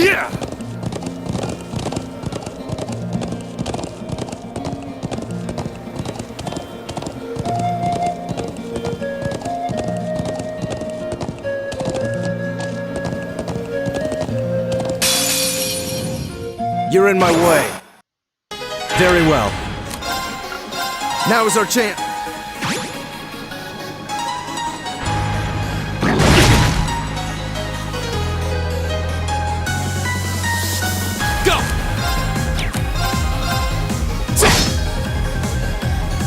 Yeah! You're in my way. Very well. Now is our chance. Go!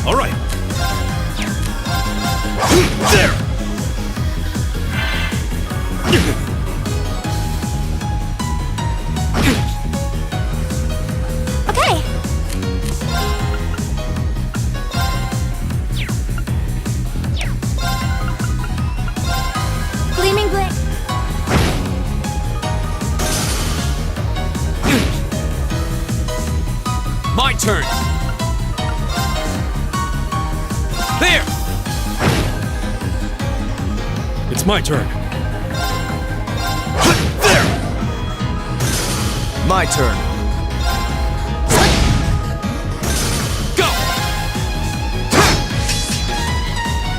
All right. There! Okay. Gleaming Blade. My turn! There! It's my turn. There! My turn. Go!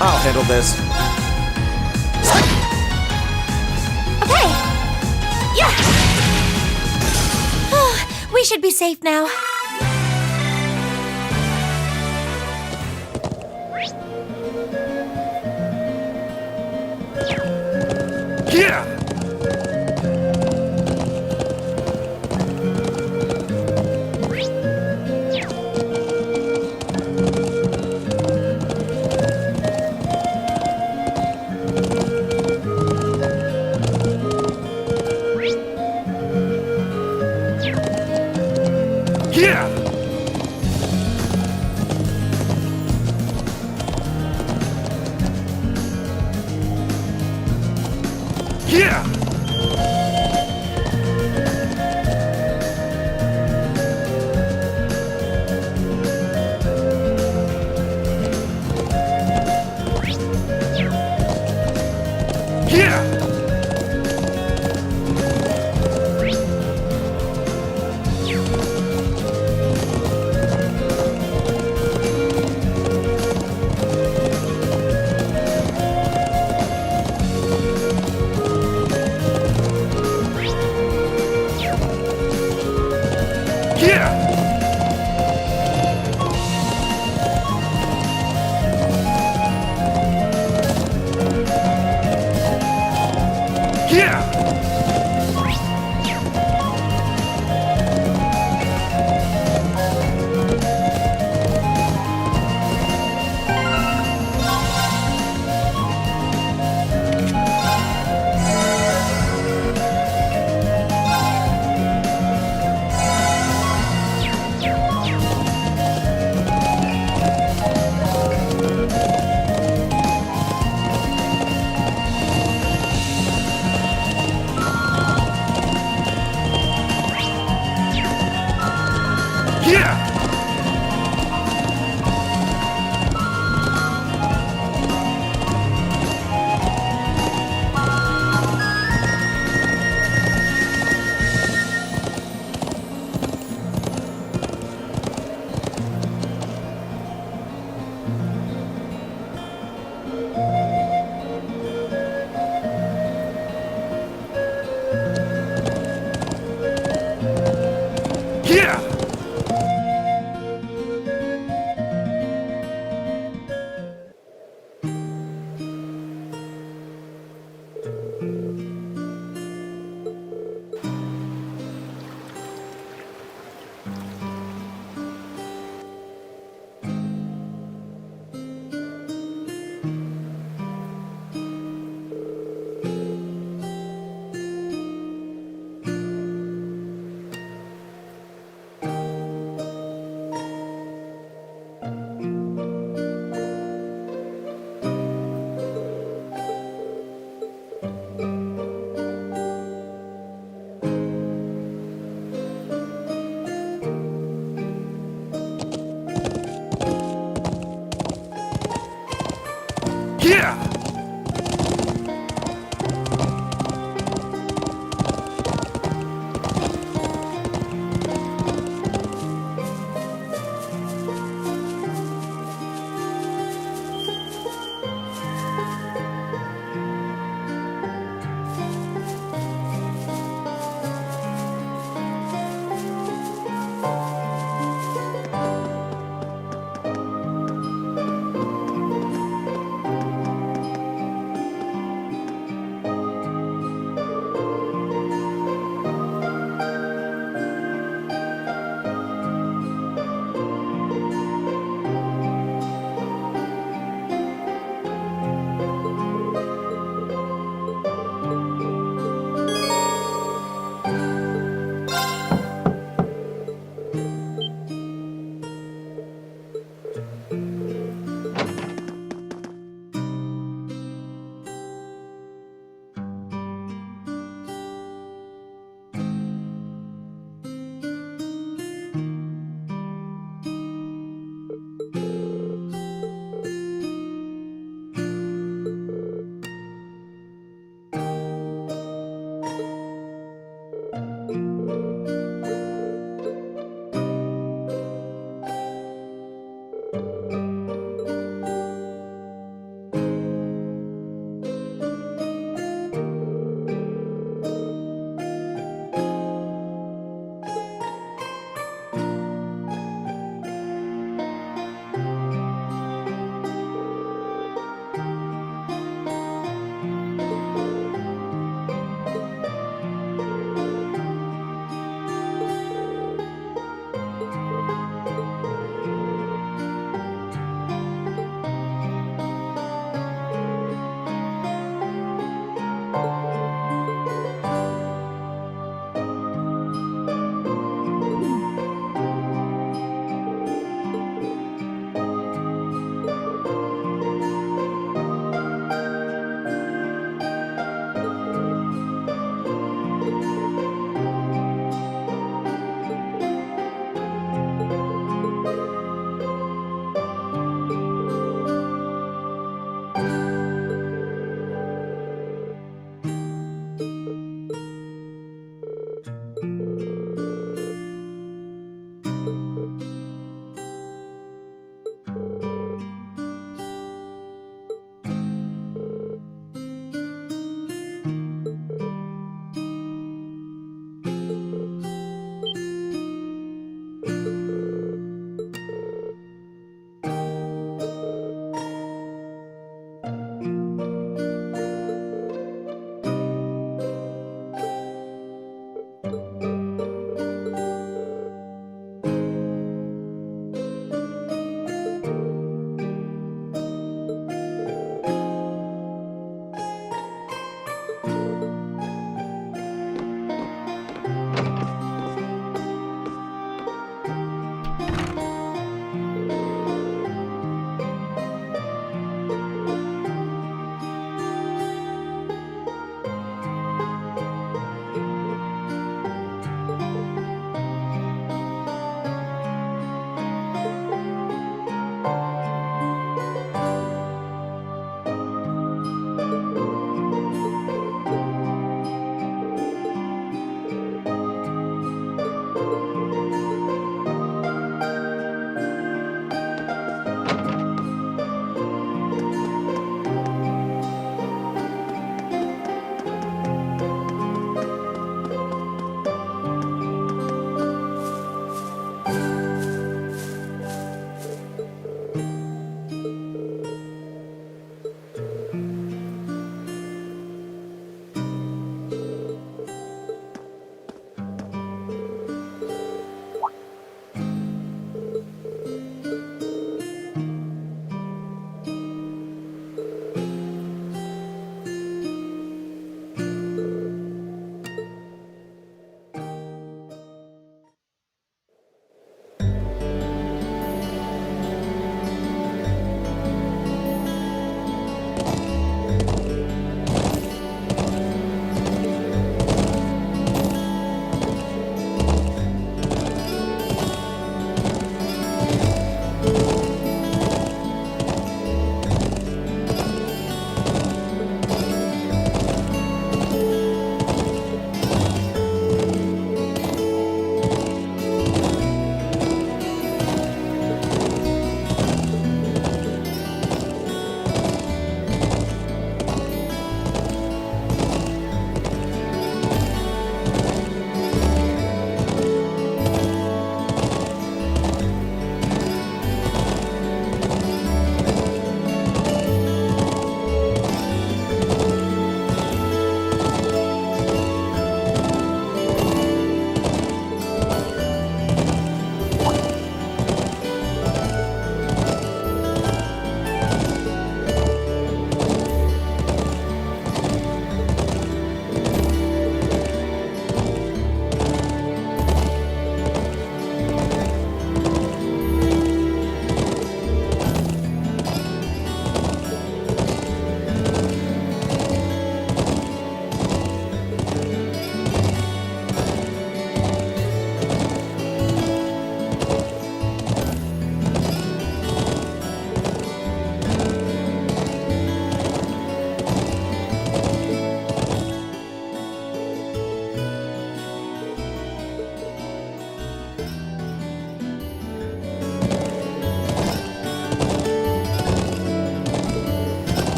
I'll handle this. Okay. Yeah. We should be safe now. Yeah! Yeah! Yeah! Yeah! Yeah! Yeah! Yeah! Yeah!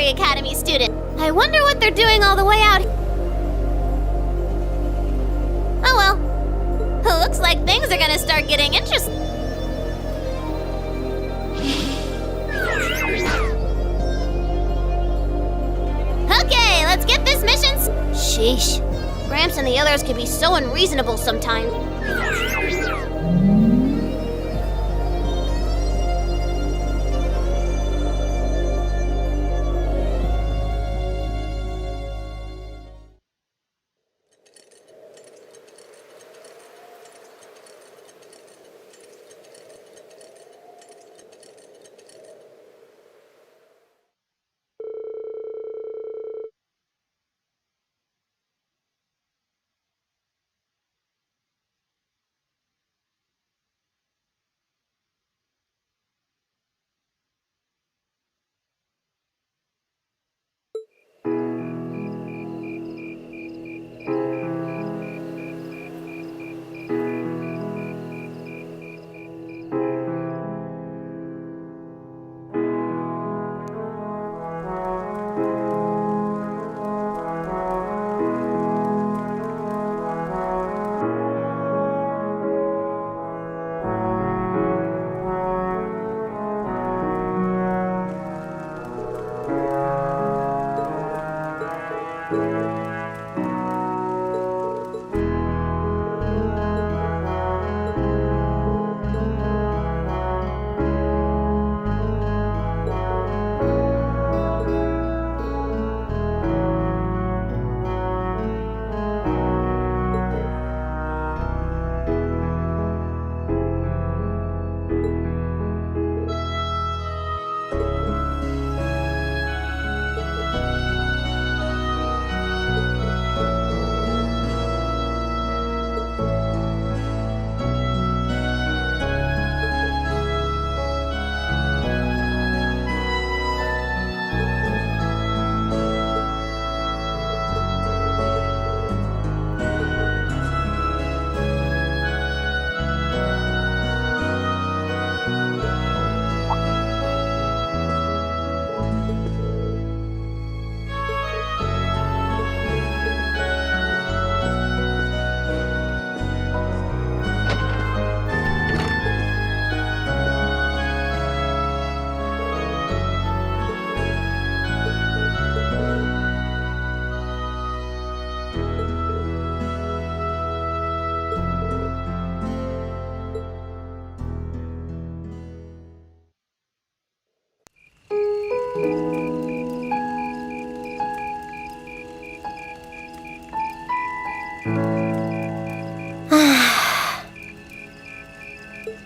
Military Academy student. I wonder what they're doing all the way out. Oh well. Looks like things are gonna start getting interesting. Okay, let's get this mission. Sheesh. Gramps and the others can be so unreasonable sometimes.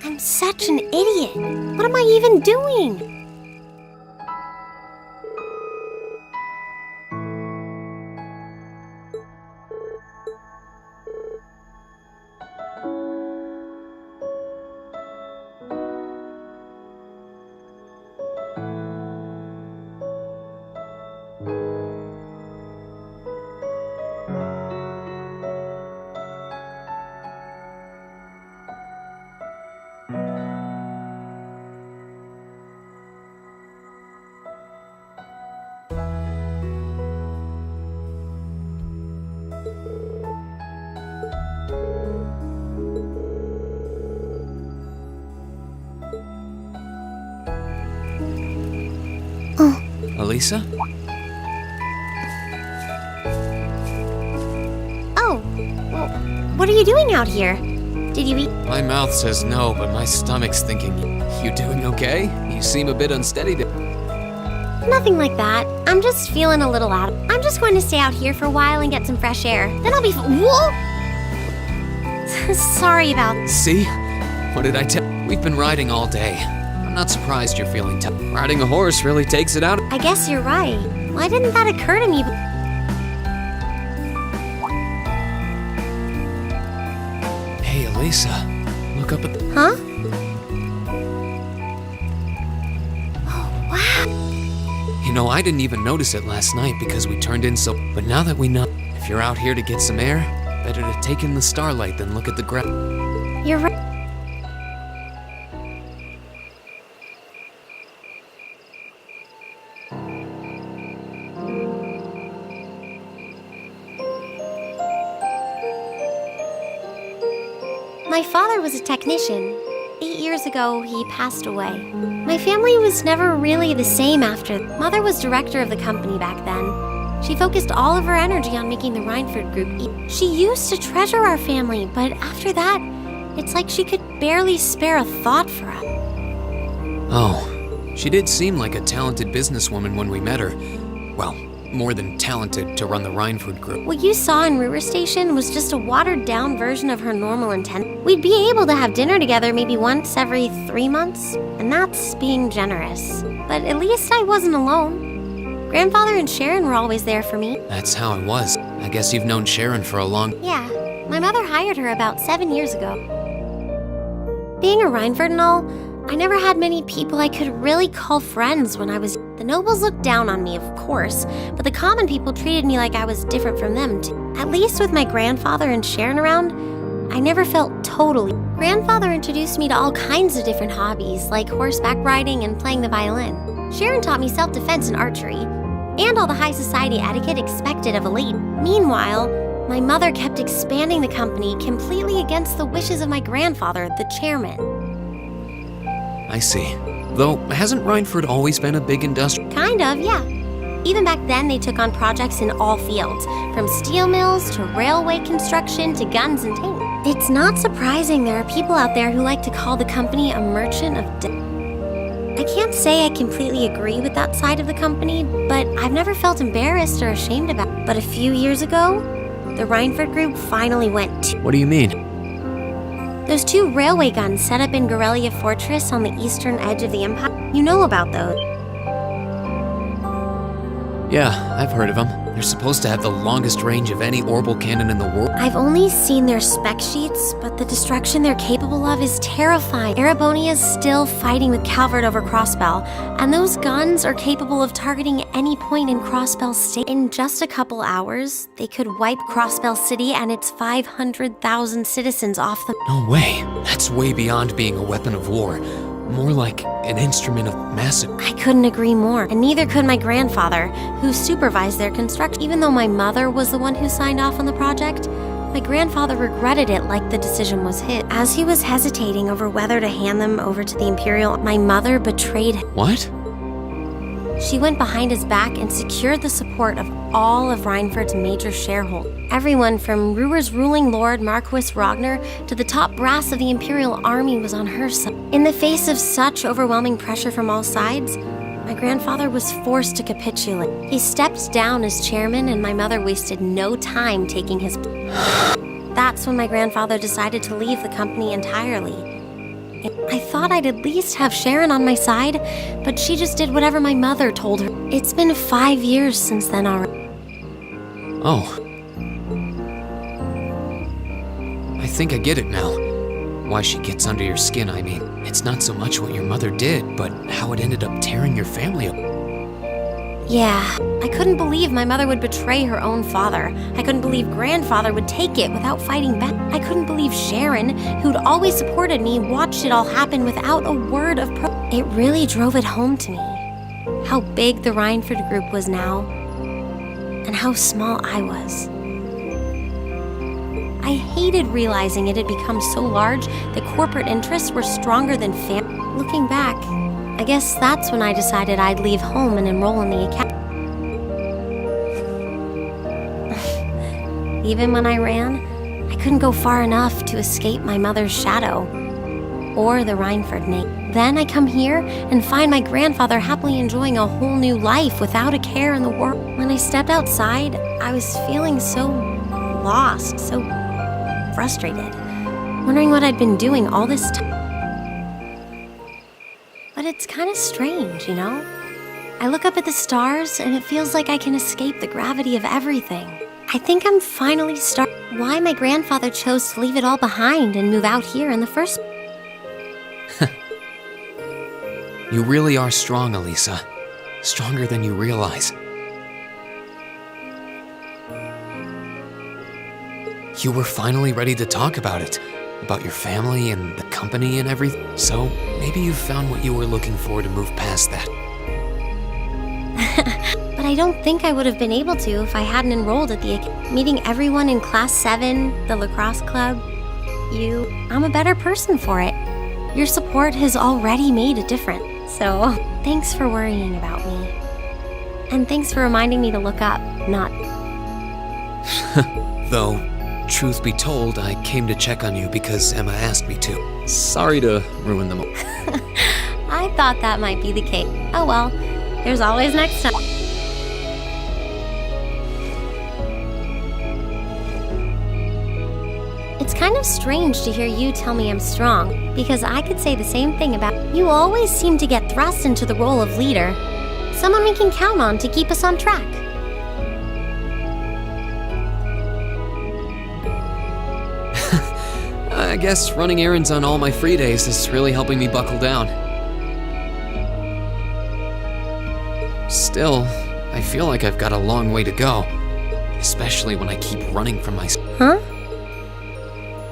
I'm such an idiot. What am I even doing? Elisa? Oh, well, what are you doing out here? Did you eat? My mouth says no, but my stomach's thinking, you doing okay? You seem a bit unsteady. Nothing like that. I'm just feeling a little out. I'm just going to stay out here for a while and get some fresh air. Then I'll be Whoa! Sorry about... See? What did I tell? We've been riding all day. I'm not surprised you're feeling tough. Riding a horse really takes it out. I guess you're right. Why didn't that occur to me? Hey, Elisa. Look up at the... Huh? Oh, wow. You know, I didn't even notice it last night because we turned in so... But now that we know, if you're out here to get some air, better to take in the starlight than look at the ground. You're right. My father was a technician. 8 years ago, he passed away. My family was never really the same after. Mother was director of the company back then. She focused all of her energy on making the Rhineford Group eat. She used to treasure our family, but after that, it's like she could barely spare a thought for us. Oh, she did seem like a talented businesswoman when we met her. Well, more than talented to run the Rhineford Group. What you saw in Ruhr Station was just a watered-down version of her normal intent. We'd be able to have dinner together maybe once every 3 months, and that's being generous. But at least I wasn't alone. Grandfather and Sharon were always there for me. That's how it was. I guess you've known Sharon for a long... Yeah, my mother hired her about 7 years ago. Being a Rhineford and all, I never had many people I could really call friends when I was... The nobles looked down on me, of course, but the common people treated me like I was different from them, too. At least with my grandfather and Sharon around, I never felt totally... Grandfather introduced me to all kinds of different hobbies, like horseback riding and playing the violin. Sharon taught me self-defense and archery, and all the high society etiquette expected of a lady. Meanwhile, my mother kept expanding the company completely against the wishes of my grandfather, the chairman. I see. Though, hasn't Rhineford always been a big industry? Kind of, yeah. Even back then, they took on projects in all fields, from steel mills to railway construction to guns and tanks. It's not surprising there are people out there who like to call the company a merchant of death. I can't say I completely agree with that side of the company, but I've never felt embarrassed or ashamed about it. But a few years ago, the Rhineford Group finally went to... What do you mean? Those 2 railway guns set up in Gorelia Fortress on the eastern edge of the Empire. You know about those. Yeah, I've heard of them. They're supposed to have the longest range of any orbital cannon in the world. I've only seen their spec sheets, but the destruction they're capable of is terrifying. Erebonia's still fighting with Calvert over Crossbell, and those guns are capable of targeting any point in Crossbell State. In just a couple hours, they could wipe Crossbell City and its 500,000 citizens off the... No way. That's way beyond being a weapon of war. More like an instrument of massive... I couldn't agree more, and neither could my grandfather, who supervised their construction. Even though my mother was the one who signed off on the project, my grandfather regretted it like the decision was his. As he was hesitating over whether to hand them over to the Imperial, my mother betrayed him. What? She went behind his back and secured the support of all of Rhineford's major shareholders. Everyone from Ruhr's ruling lord Marquis Ragnar to the top brass of the Imperial Army was on her side. In the face of such overwhelming pressure from all sides, my grandfather was forced to capitulate. He stepped down as chairman, and my mother wasted no time taking his... That's when my grandfather decided to leave the company entirely. I thought I'd at least have Sharon on my side, but she just did whatever my mother told her. It's been 5 years since then already. Oh. I think I get it now. Why she gets under your skin, I mean. It's not so much what your mother did, but how it ended up tearing your family apart. Yeah, I couldn't believe my mother would betray her own father. I couldn't believe grandfather would take it without fighting back. I couldn't believe Sharon, who'd always supported me, watched it all happen without a word of It really drove it home to me. How big the Rhineford Group was now, and how small I was. I hated realizing it had become so large that corporate interests were stronger than family. Looking back, I guess that's when I decided I'd leave home and enroll in the academy. Even when I ran, I couldn't go far enough to escape my mother's shadow, or the Rhineford name. Then I come here and find my grandfather happily enjoying a whole new life without a care in the world. When I stepped outside, I was feeling so lost, so frustrated, wondering what I'd been doing all this time. But it's kind of strange, you know? I look up at the stars and it feels like I can escape the gravity of everything. I think I'm finally starting why my grandfather chose to leave it all behind and move out here in the first place. You really are strong, Elisa. Stronger than you realize. You were finally ready to talk about it. About your family and the company and everything. So, maybe you found what you were looking for to move past that. But I don't think I would have been able to if I hadn't enrolled at the academy. Meeting everyone in Class 7, the lacrosse club. you, I'm a better person for it. Your support has already made a difference. So, thanks for worrying about me. And thanks for reminding me to look up, not... Though, truth be told, I came to check on you because Emma asked me to. Sorry to ruin the I thought that might be the case. Oh well, there's always next time. It's kind of strange to hear you tell me I'm strong, because I could say the same thing about you. Always seem to get thrust into the role of leader, someone we can count on to keep us on track. I guess running errands on all my free days is really helping me buckle down. Still, I feel like I've got a long way to go, especially when I keep running from my... Huh?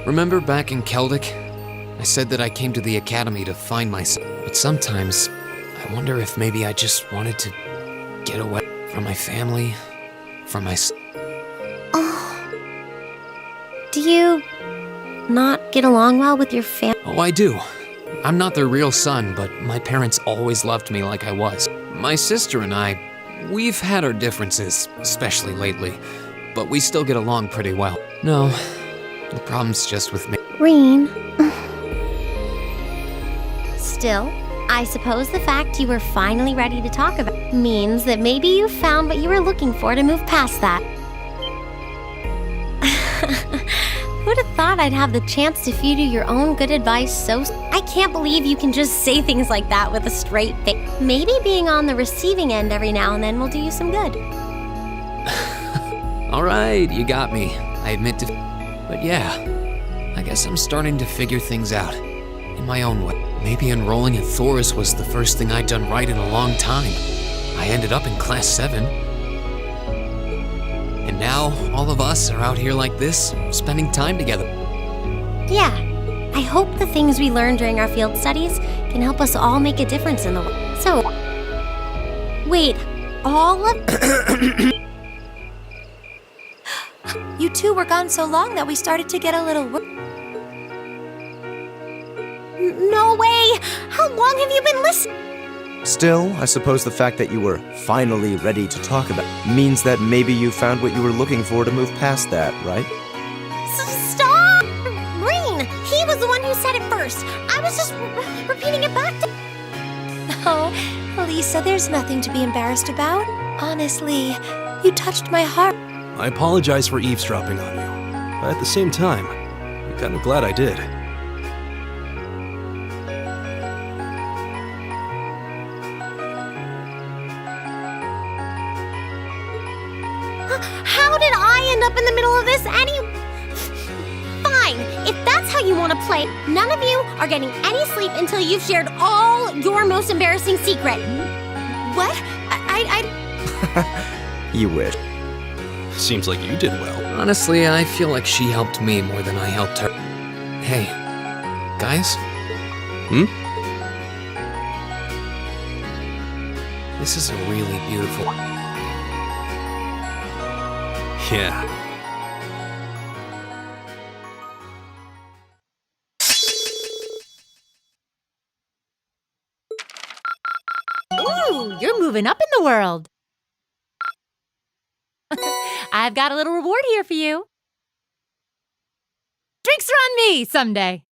Remember back in Keldic? I said that I came to the academy to find myself, but sometimes I wonder if maybe I just wanted to get away from my family, from my... Do you not get along well with your family? Oh, I do. I'm not their real son, but my parents always loved me like I was. My sister and I, we've had our differences, especially lately, but we still get along pretty well. No, the problem's just with me. Rean. Still, I suppose the fact you were finally ready to talk about means that maybe you found what you were looking for to move past that. Who'd have thought I'd have the chance to feed you your own good advice so... I can't believe you can just say things like that with a straight face. Maybe being on the receiving end every now and then will do you some good. Alright, you got me. I admit to... But yeah, I guess I'm starting to figure things out. In my own way. Maybe enrolling at Thor's was the first thing I'd done right in a long time. I ended up in Class 7. And now, all of us are out here like this, spending time together. Yeah, I hope the things we learned during our field studies can help us all make a difference in the world. So, wait, all of... You two were gone so long that we started to get a little No way! How long have you been listening? Still, I suppose the fact that you were finally ready to talk about means that maybe you found what you were looking for to move past that, right? Stop! Green! He was the one who said it first. I was just repeating it back to... Oh, Lisa, there's nothing to be embarrassed about. Honestly, you touched my heart. I apologize for eavesdropping on you, but at the same time, I'm kind of glad I did. How did I end up in the middle of this Fine, if that's how you want to play, none of you are getting any sleep until you've shared all your most embarrassing secret. What? You wish. Seems like you did well. Honestly, I feel like she helped me more than I helped her. Hey, guys? This is a really beautiful... Yeah. Ooh, you're moving up in the world. I've got a little reward here for you. Drinks are on me someday.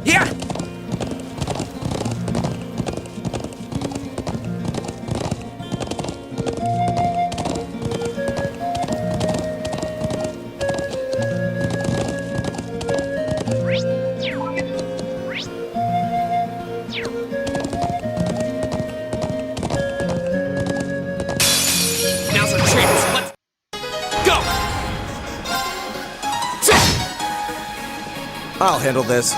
Yeah! Now's our chance. Let's go! I'll handle this.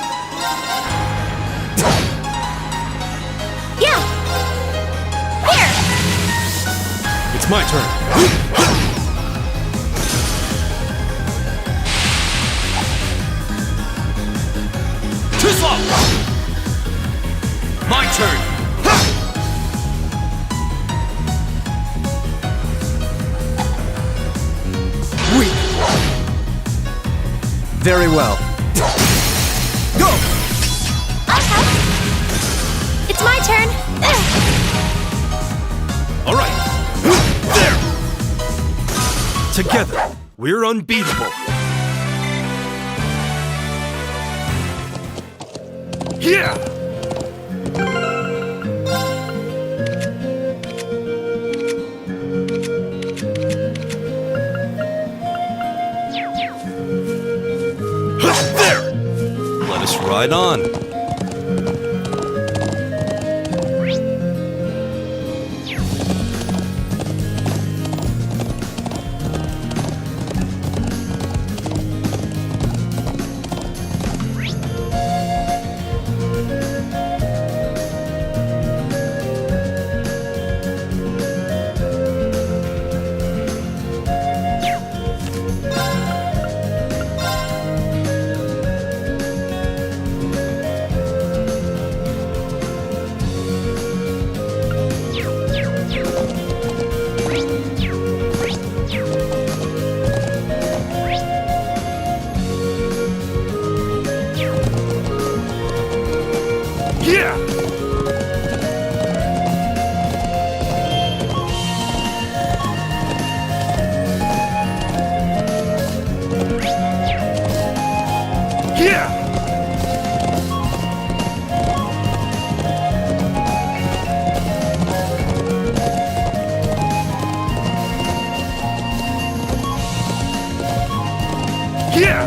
Yeah! Here! It's my turn. Too slow! My turn! Weak! Very well. Go! It's my turn! All right. There. Together, we're unbeatable. Yeah. There. Let us ride on. Yeah! Yeah! Yeah!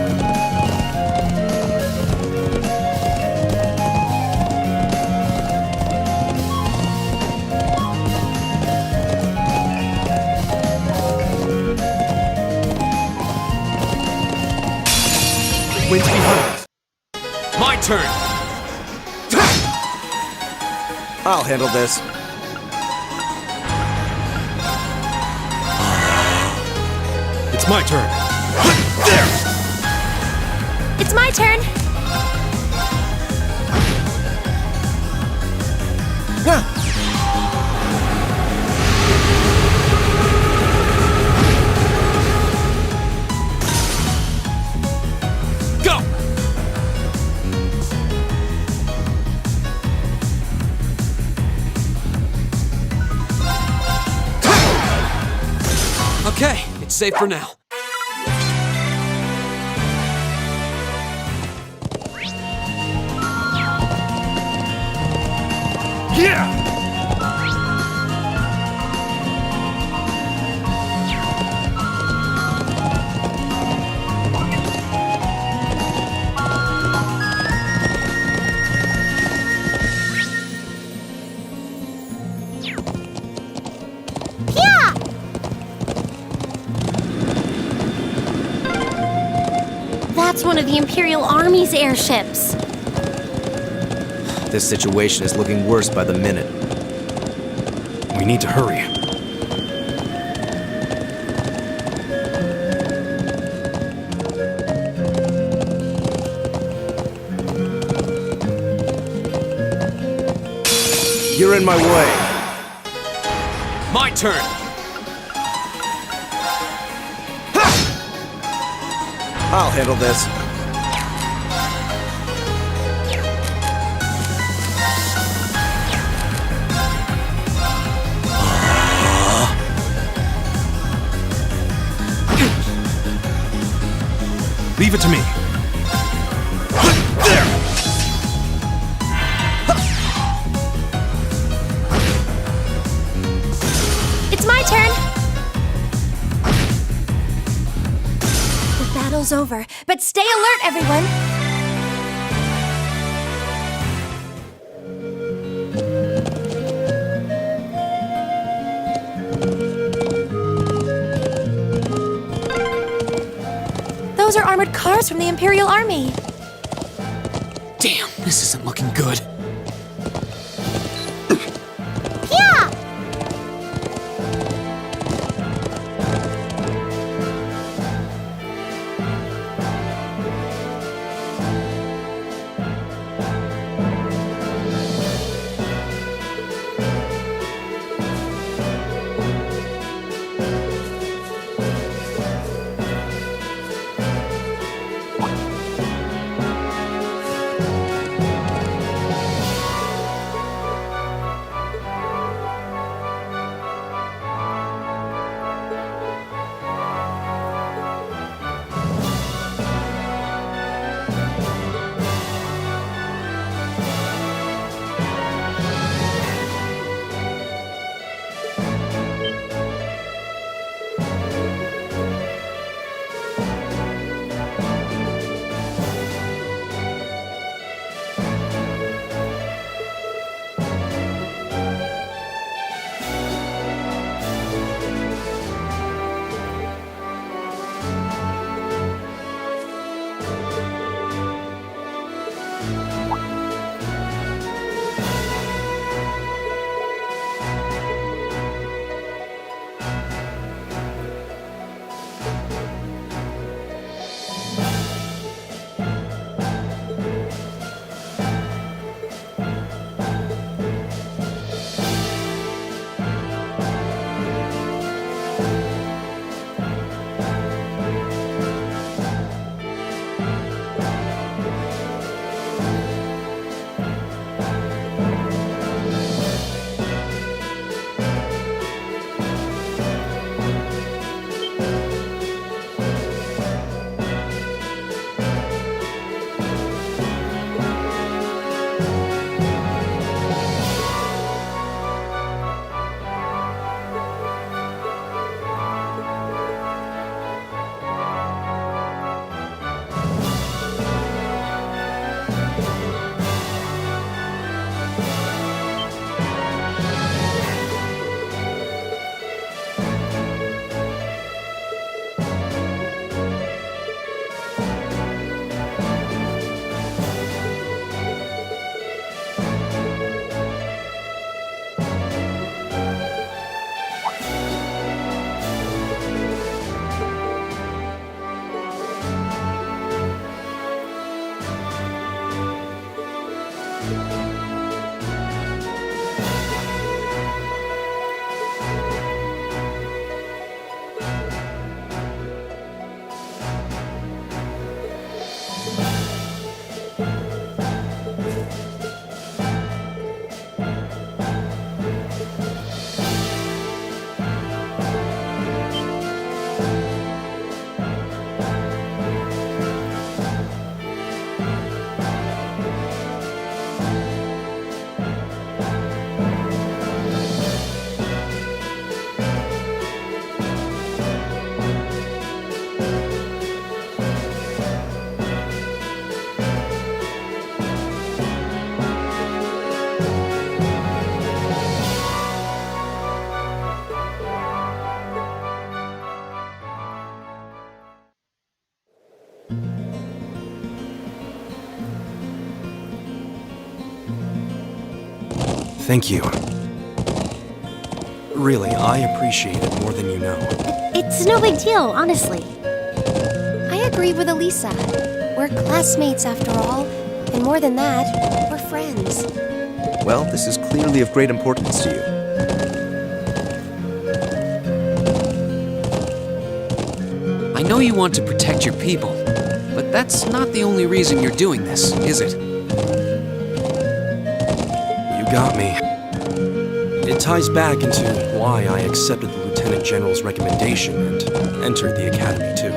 Wind's behind us. My turn! I'll handle this. It's my turn. There! It's my turn! Go! Okay, it's safe for now. Yeah! That's one of the Imperial Army's airships. This situation is looking worse by the minute. We need to hurry. You're in my way. My turn! I'll handle this. Leave it to me. There! show's over, but stay alert, everyone! Those are armored cars from the Imperial Army. Damn, this isn't looking good. Thank you. Really, I appreciate it more than you know. It's no big deal, honestly. I agree with Elisa. We're classmates after all, and more than that, we're friends. Well, this is clearly of great importance to you. I know you want to protect your people, but that's not the only reason you're doing this, is it? You got me. It ties back into why I accepted the Lieutenant General's recommendation and entered the Academy, too.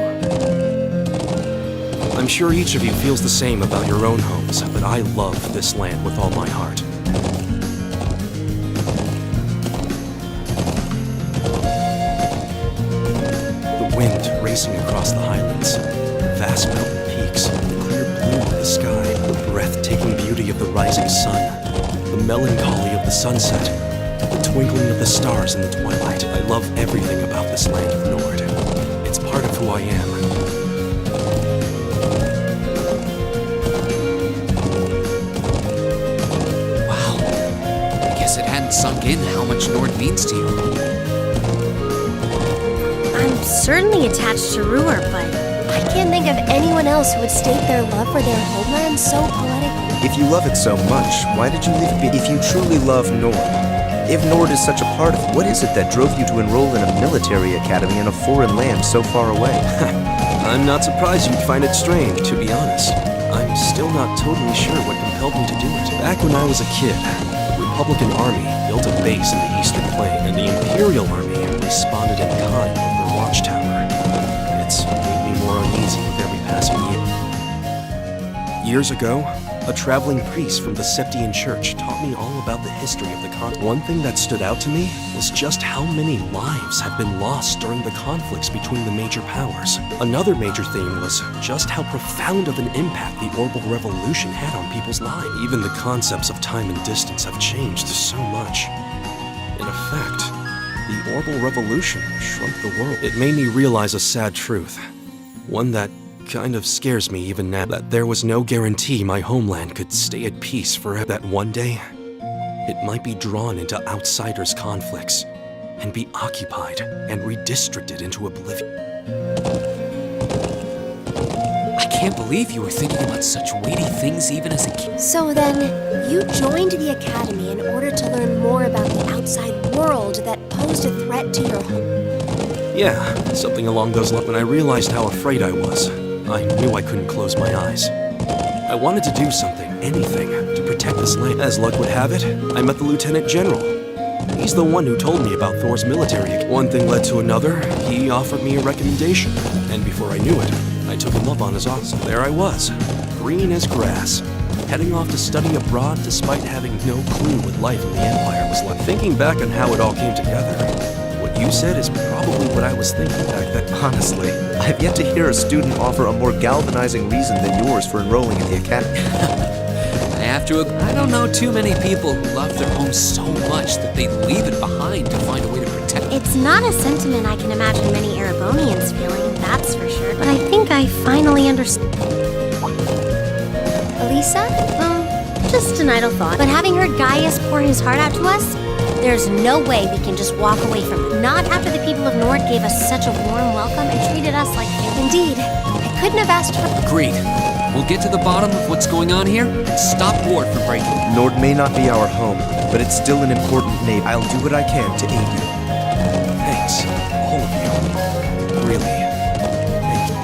I'm sure each of you feels the same about your own homes, but I love this land with all my heart. The wind racing across the highlands, vast mountain peaks, the clear blue of the sky, the breathtaking beauty of the rising sun, the melancholy of the sunset, the twinkling of the stars in the twilight. I love everything about this land of Nord. It's part of who I am. Wow. I guess it hadn't sunk in how much Nord means to you. I'm certainly attached to Ruhr, but I can't think of anyone else who would state their love for their homeland so poetically. If you love it so much, why did you leave it? If you truly love Nord, if Nord is such a part of it, what is it that drove you to enroll in a military academy in a foreign land so far away? I'm not surprised you'd find it strange, to be honest. I'm still not totally sure what compelled me to do it. Back when I was a kid, the Republican Army built a base in the Eastern Plain, and the Imperial Army responded in kind over their watchtower. It's made me more uneasy with every passing year. Years ago, a traveling priest from the Septian Church taught me all about the history of the continent. One thing that stood out to me was just how many lives have been lost during the conflicts between the major powers. Another major theme was just how profound of an impact the Orbital Revolution had on people's lives. Even the concepts of time and distance have changed so much. In effect, the Orbital Revolution shrunk the world. It made me realize a sad truth. One that kind of scares me even now, that there was no guarantee my homeland could stay at peace forever. That one day, it might be drawn into outsiders' conflicts and be occupied and redistricted into oblivion. I can't believe you were thinking about such weighty things even as a kid. So then, you joined the academy in order to learn more about the outside world that posed a threat to your home. Yeah, something along those lines. When I realized how afraid I was, I knew I couldn't close my eyes. I wanted to do something, anything, to protect this land. As luck would have it, I met the Lieutenant General. He's the one who told me about Thor's military. One thing led to another. He offered me a recommendation, and before I knew it, I took him up on his offer. So there I was, green as grass, heading off to study abroad despite having no clue what life in the Empire was like. Thinking back on how it all came together, what you said is probably what I was thinking back then. Honestly, I've yet to hear a student offer a more galvanizing reason than yours for enrolling in the academy. I don't know too many people who love their home so much that they'd leave it behind to find a way to protect it. it's not a sentiment I can imagine many Erebonians feeling, that's for sure. But I think I finally understand. Elisa? Just an idle thought. But having heard Gaius pour his heart out to us, there's no way we can just walk away from it. Not after the people of Nord gave us such a warm welcome and treated us like family. Indeed. I couldn't have asked for... Agreed. We'll get to the bottom of what's going on here and stop Ward from breaking. Nord may not be our home, but it's still an important neighbor. I'll do what I can to aid you. Thanks, all of you. Really. Thank you.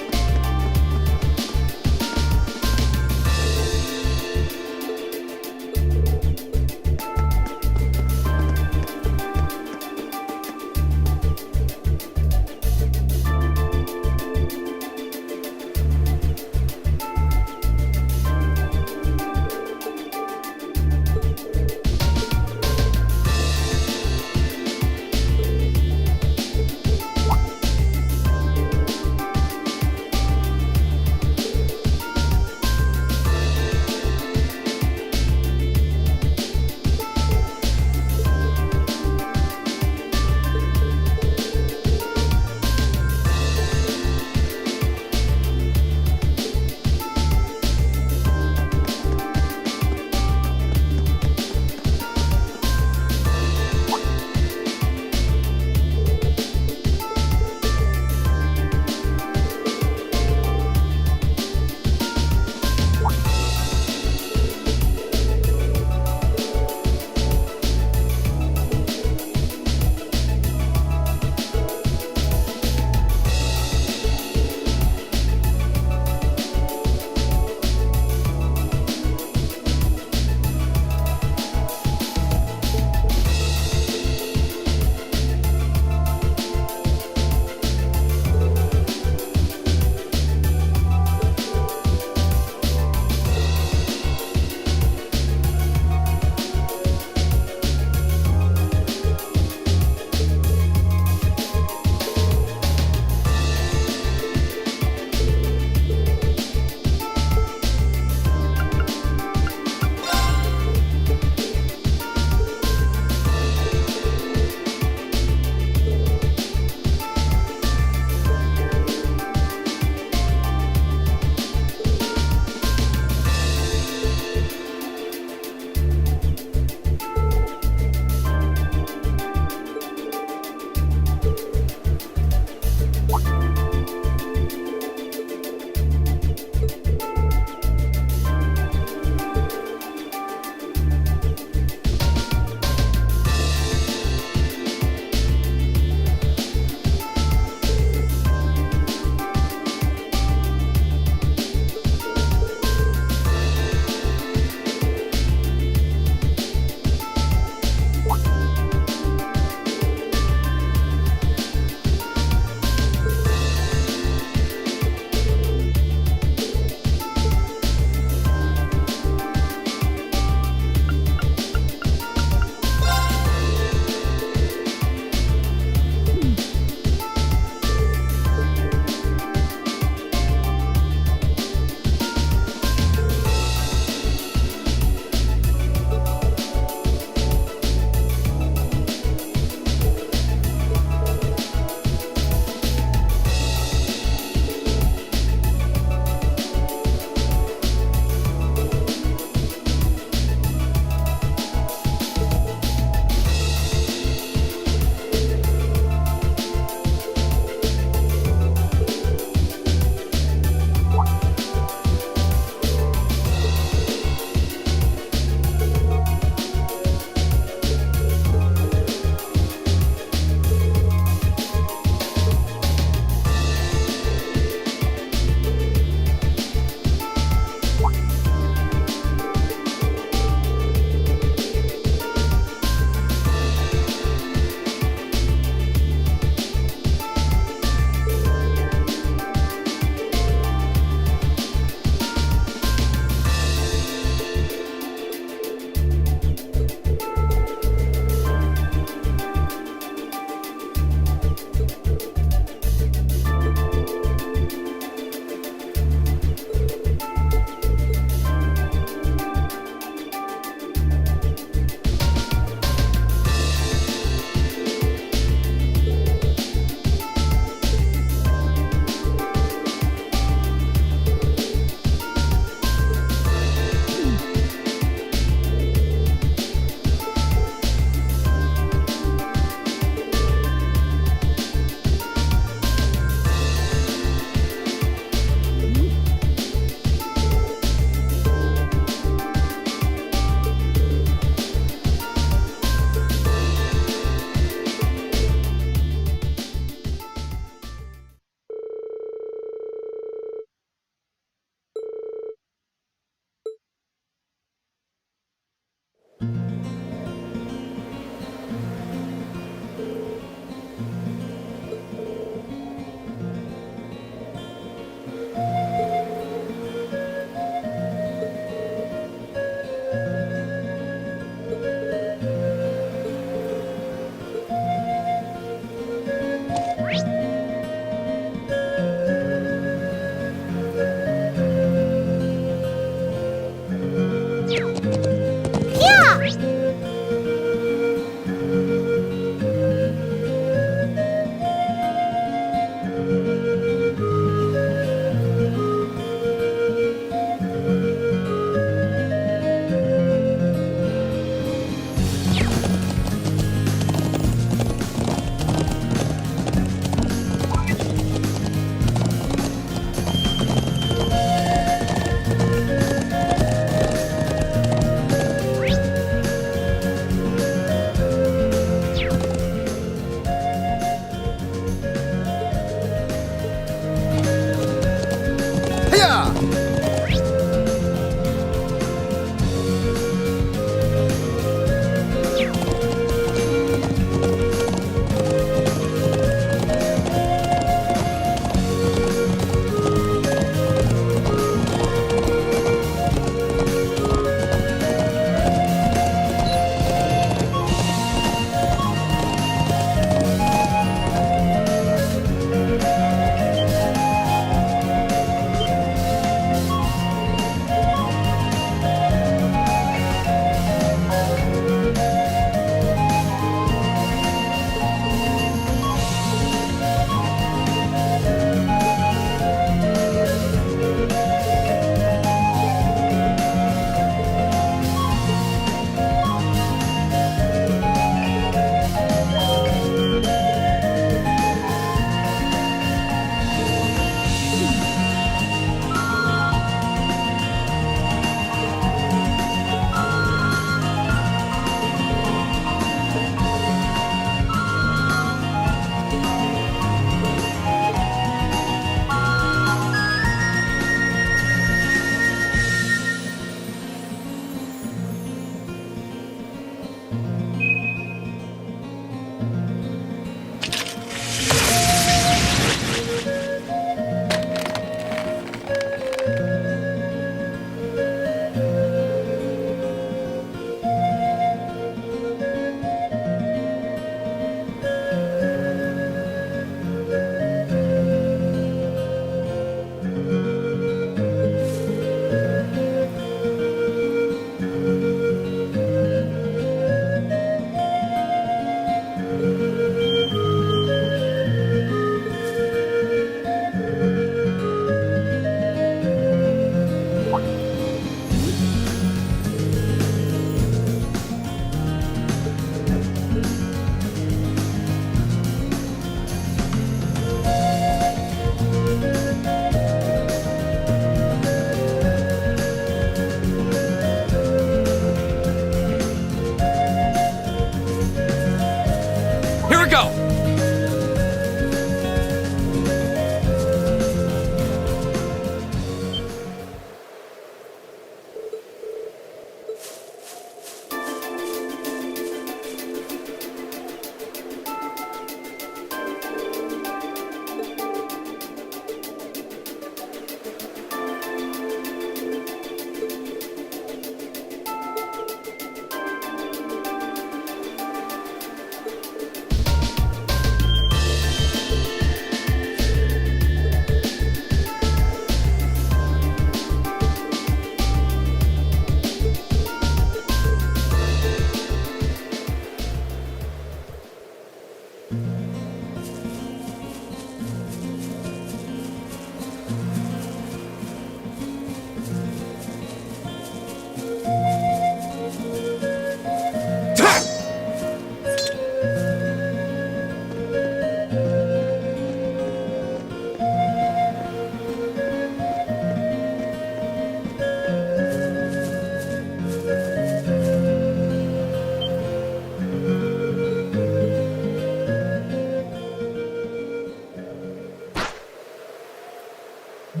Yeah!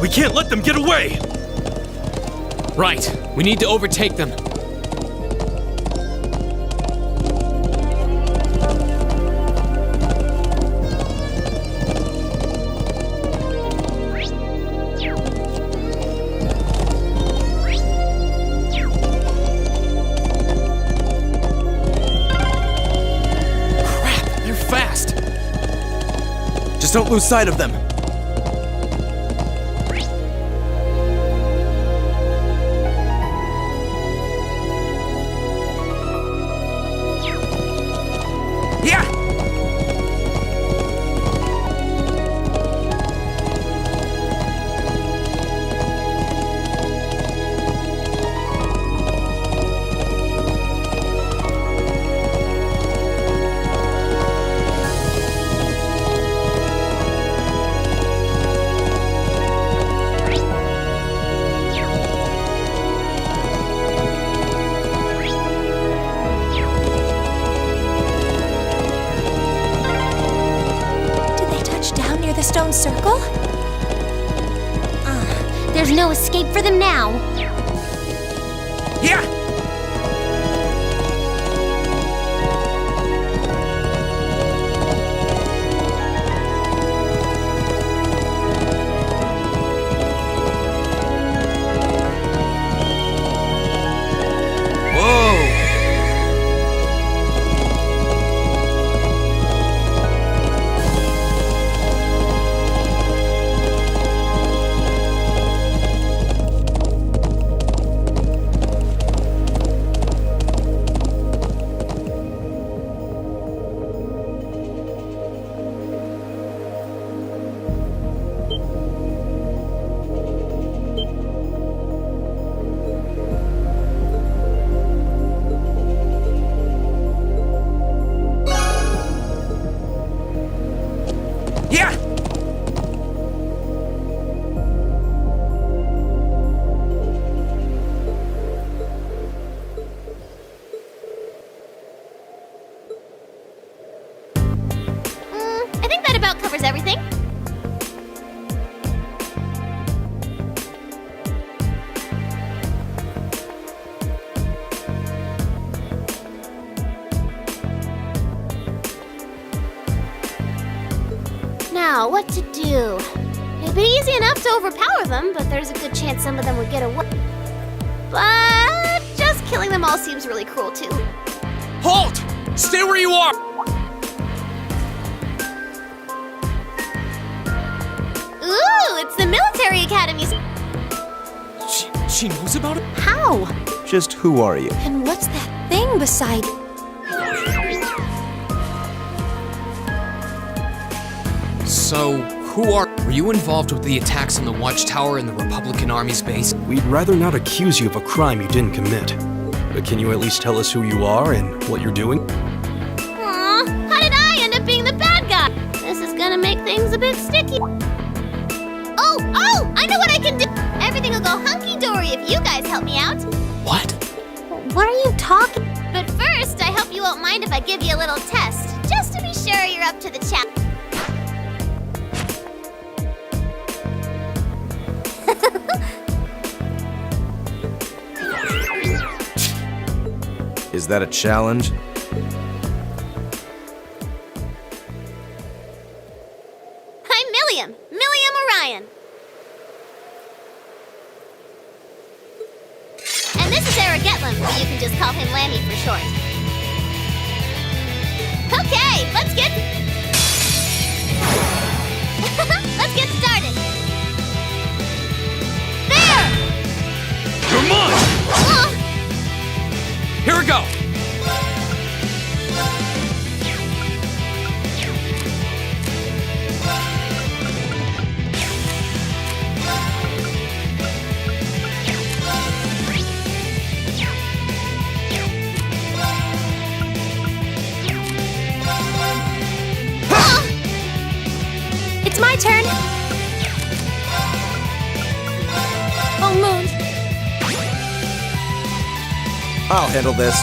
We can't let them get away! Right, we need to overtake them. Crap, they're fast. Just don't lose sight of them. Yeah! Did they touch down near the stone circle? There's no escape for them now. Yeah! Whoa! Yeah! I think that about covers everything. Now, what to do? It'd be easy enough to overpower them, but there's a good chance some of them would get away. But just killing them all seems really cruel, too. Halt! Stay where you are! Ooh, it's the military academies. She knows about it? How? Just who are you? And what's that thing beside? So, who are... Were you involved with the attacks on the Watchtower and the Republican Army's base? We'd rather not accuse you of a crime you didn't commit. But can you at least tell us who you are and what you're doing? Aw, how did I end up being the bad guy? This is gonna make things a bit sticky. Oh, I know what I can do! Everything will go hunky-dory if you guys help me out. What? What are you talking? But first, I hope you won't mind if I give you a little test, just to be sure you're up to the challenge. Is that a challenge? I'm Milliam Orion. And this is Eric Getlam, but you can just call him Lammy for short. Okay, let's get started. There! You're mine! Oh, Here we go! It's my turn. Oh, Moon. I'll handle this.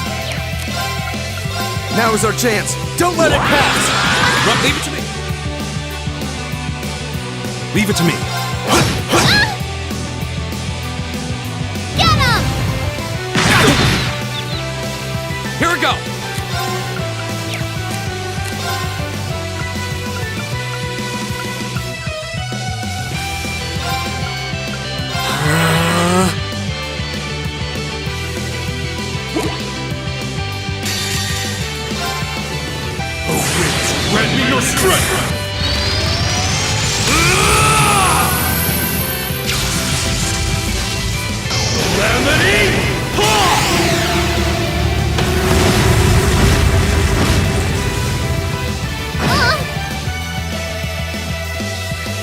Now is our chance. Don't let it pass! Run, leave it to me. Leave it to me. Get him! Here we go! Grant me your strength!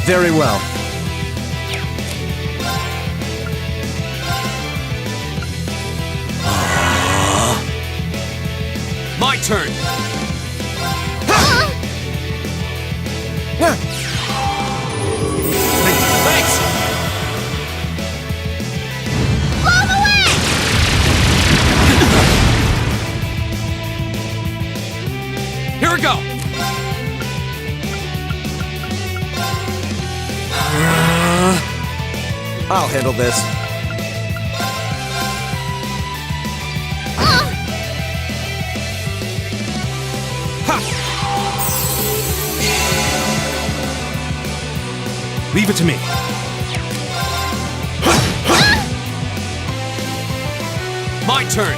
Very well. My turn! Thanks! Blow him away! Here we go! I'll handle this. Leave it to me. My turn!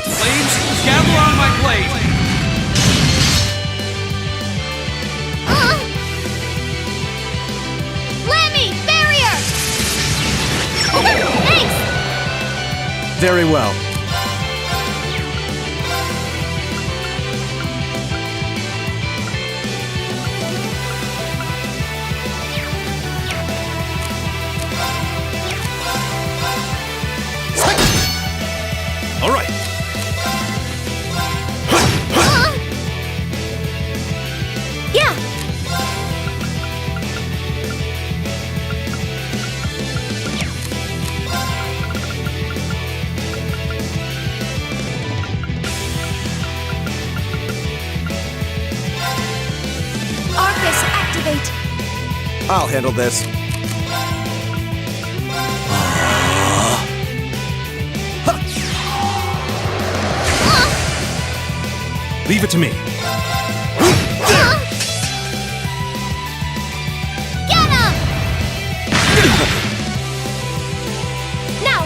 Flames, gather on my blade! Lemmy, barrier! Thanks! Very well. All right. Yeah. Arcus, activate. I'll handle this. Leave it to me. Get him! Now.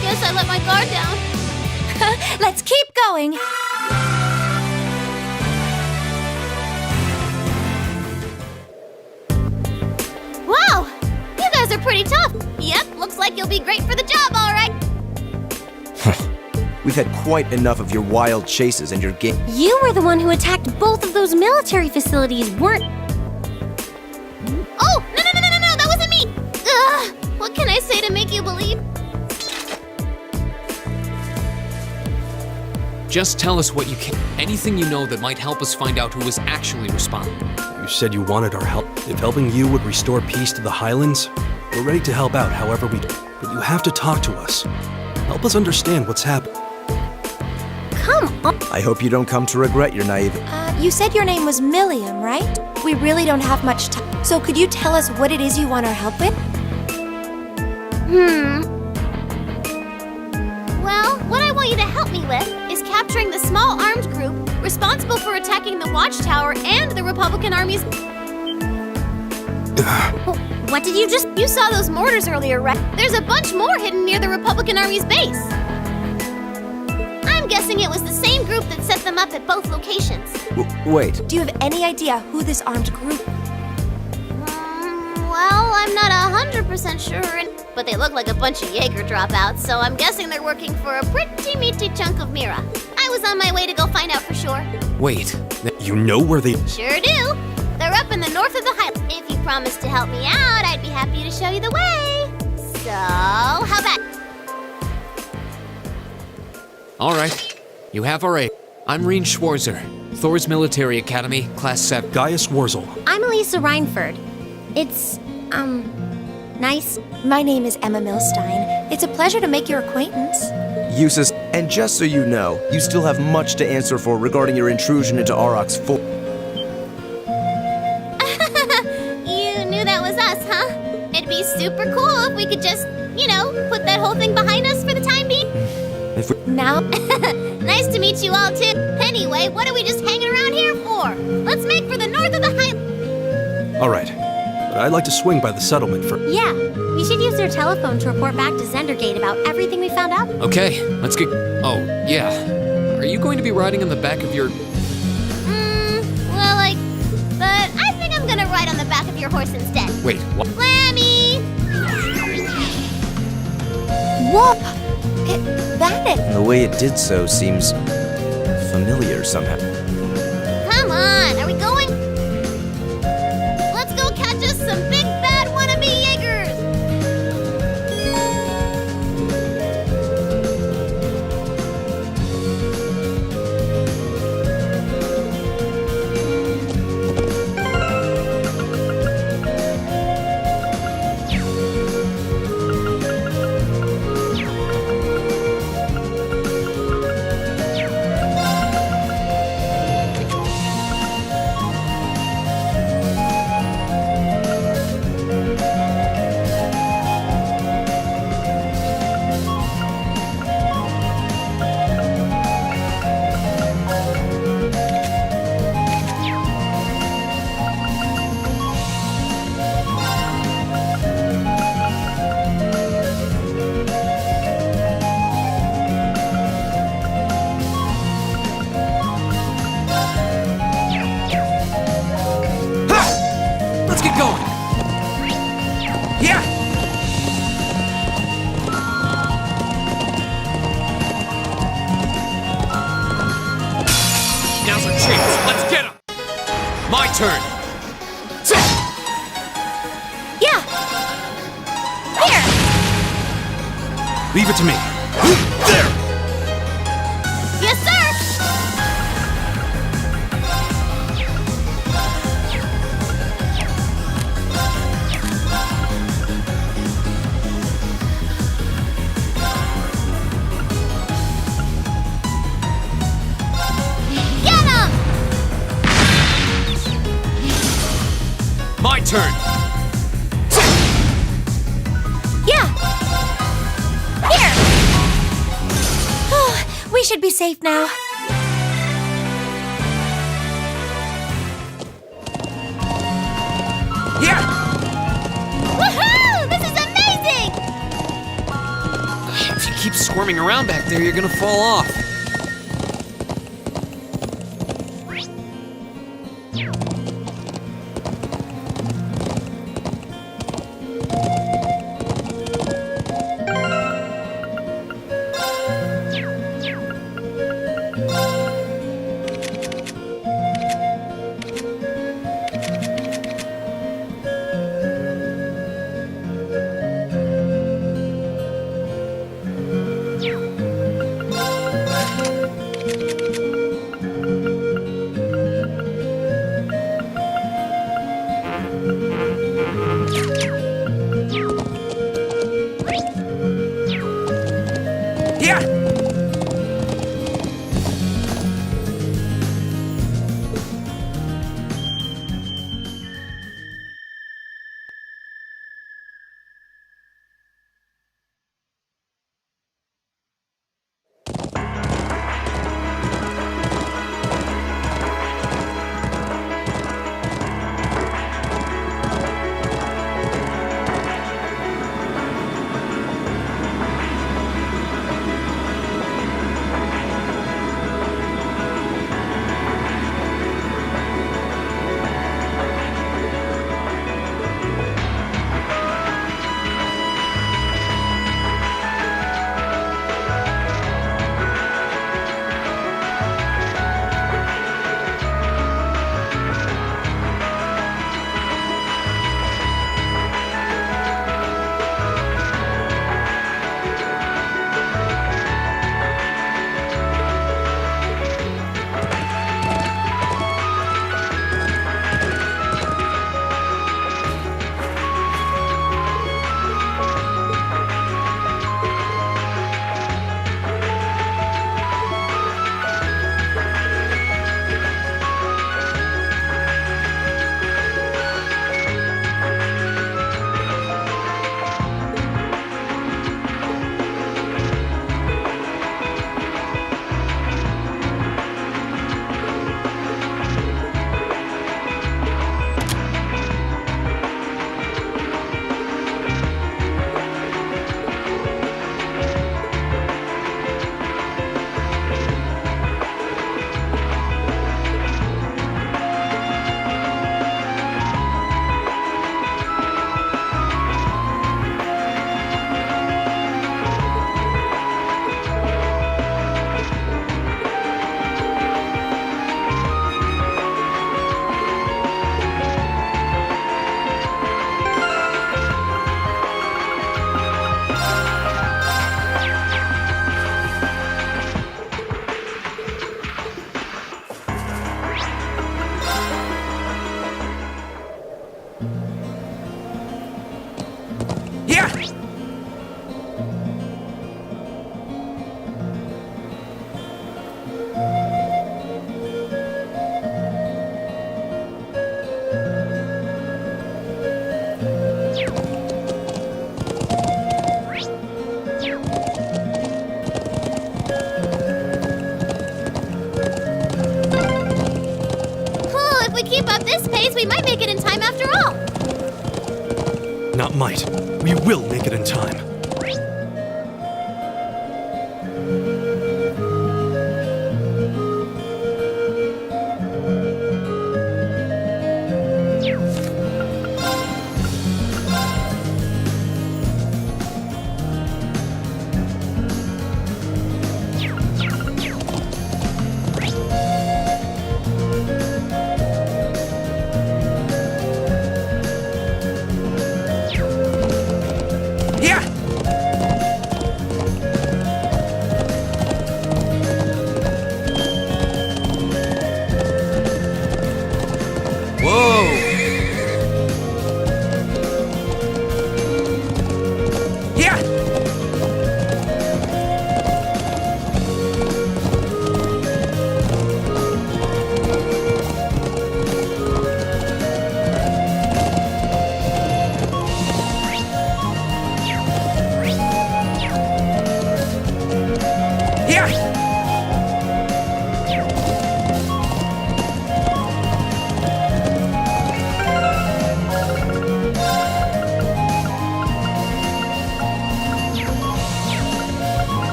Guess I let my guard down. Let's keep going. Wow! You guys are pretty tough. Yep, looks like you'll be great for the job, all right. We've had quite enough of your wild chases and your game. You were the one who attacked both of those military facilities, weren't? Oh, no, that wasn't me! Ugh, what can I say to make you believe? Just tell us what you can. Anything you know that might help us find out who was actually responsible. You said you wanted our help. If helping you would restore peace to the Highlands, we're ready to help out however we do. But you have to talk to us. Help us understand what's happened. Come on. I hope you don't come to regret your naive. You said your name was Milliam, right? We really don't have much time. So could you tell us what it is you want our help with? Well, what I want you to help me with is capturing the small armed group responsible for attacking the Watchtower and the Republican armies. What did you just... You saw those mortars earlier, right? There's a bunch more hidden near the Republican army's base. I'm guessing it was the same group that set them up at both locations. Wait. Do you have any idea who this armed group? Well, I'm not 100% sure, but they look like a bunch of Jaeger dropouts, so I'm guessing they're working for a pretty meaty chunk of Mira. I was on my way to go find out for sure. Wait, You know where they... Sure do. They're up in the north of the Highlands. If you promise to help me out, I'd be happy to show you the way. So, So, how about... All right, you have our aid. I'm Reen Schwarzer, Thor's Military Academy, Class 7. Gaius Wurzel. I'm Elisa Reinford. It's, nice. My name is Emma Milstein. It's a pleasure to make your acquaintance. Eustace, and just so you know, you still have much to answer for regarding your intrusion into Auroch's full. You knew that was us, huh? It'd be super cool if we could just, put that whole thing behind us for the time being. Now, Nice to meet you all, too. Anyway, what are we just hanging around here for? Let's make for the north of the Highlands. All right, but I'd like to swing by the settlement for... Yeah, we should use your telephone to report back to Zendergate about everything we found out. Okay, let's get. Oh, yeah. Are you going to be riding on the back of your. But I think I'm gonna ride on the back of your horse instead. Wait, what? Lammy! whoa! It vanished. The way it did so seems familiar somehow. Come on, are we going? Let's go catch us some big bad wannabe Jaegers! Let's get going! Yeah! Now's our chance. Let's get him! My turn! Yeah! Here! Leave it to me. There! Yes, sir! Get him! My turn! Yeah! Here! We should be safe now. Yeah! Woohoo! This is amazing! If you keep squirming around back there, you're gonna fall off. we keep up this pace, we might make it in time after all. Not might. We will make it in time.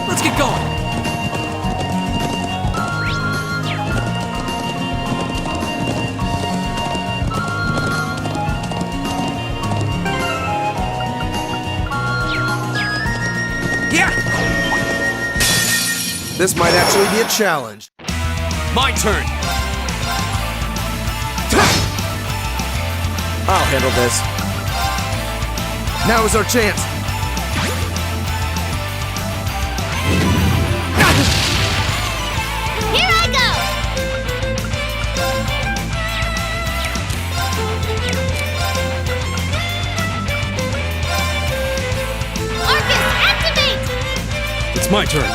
Let's get going! This might actually be a challenge. My turn! I'll handle this. Now is our chance. Here I go! Arcus, activate! It's my turn.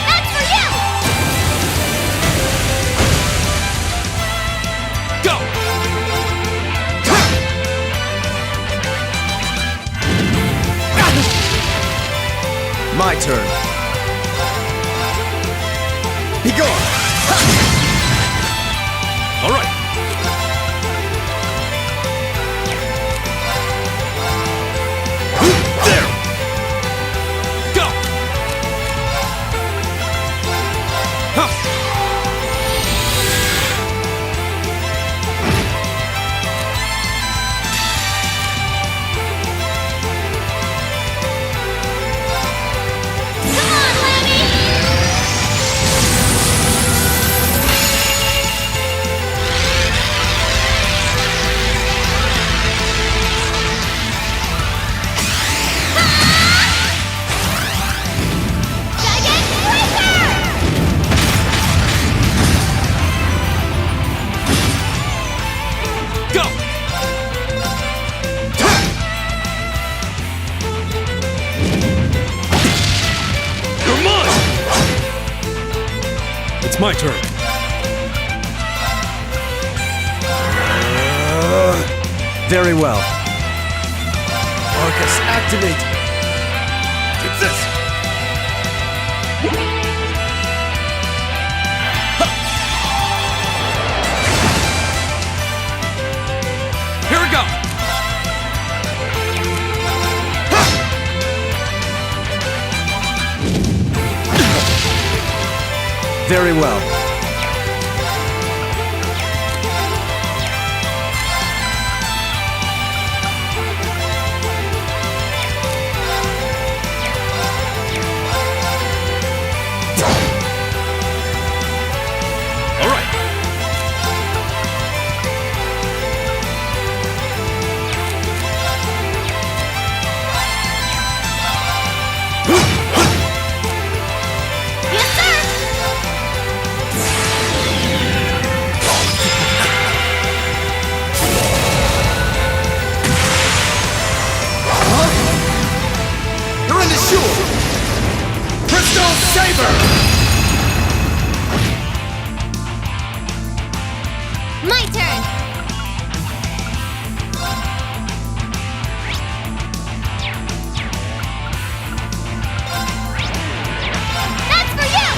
That's for you! Go! My turn. Be gone! All right. There! Go! Huh. Come on, Lammy! Giant Breaker! Go! You're mine! It's my turn. Very well. Arcus, activate! Take this! Here we go! Very well. All right. Yes, sir! Saber! My turn! That's for you!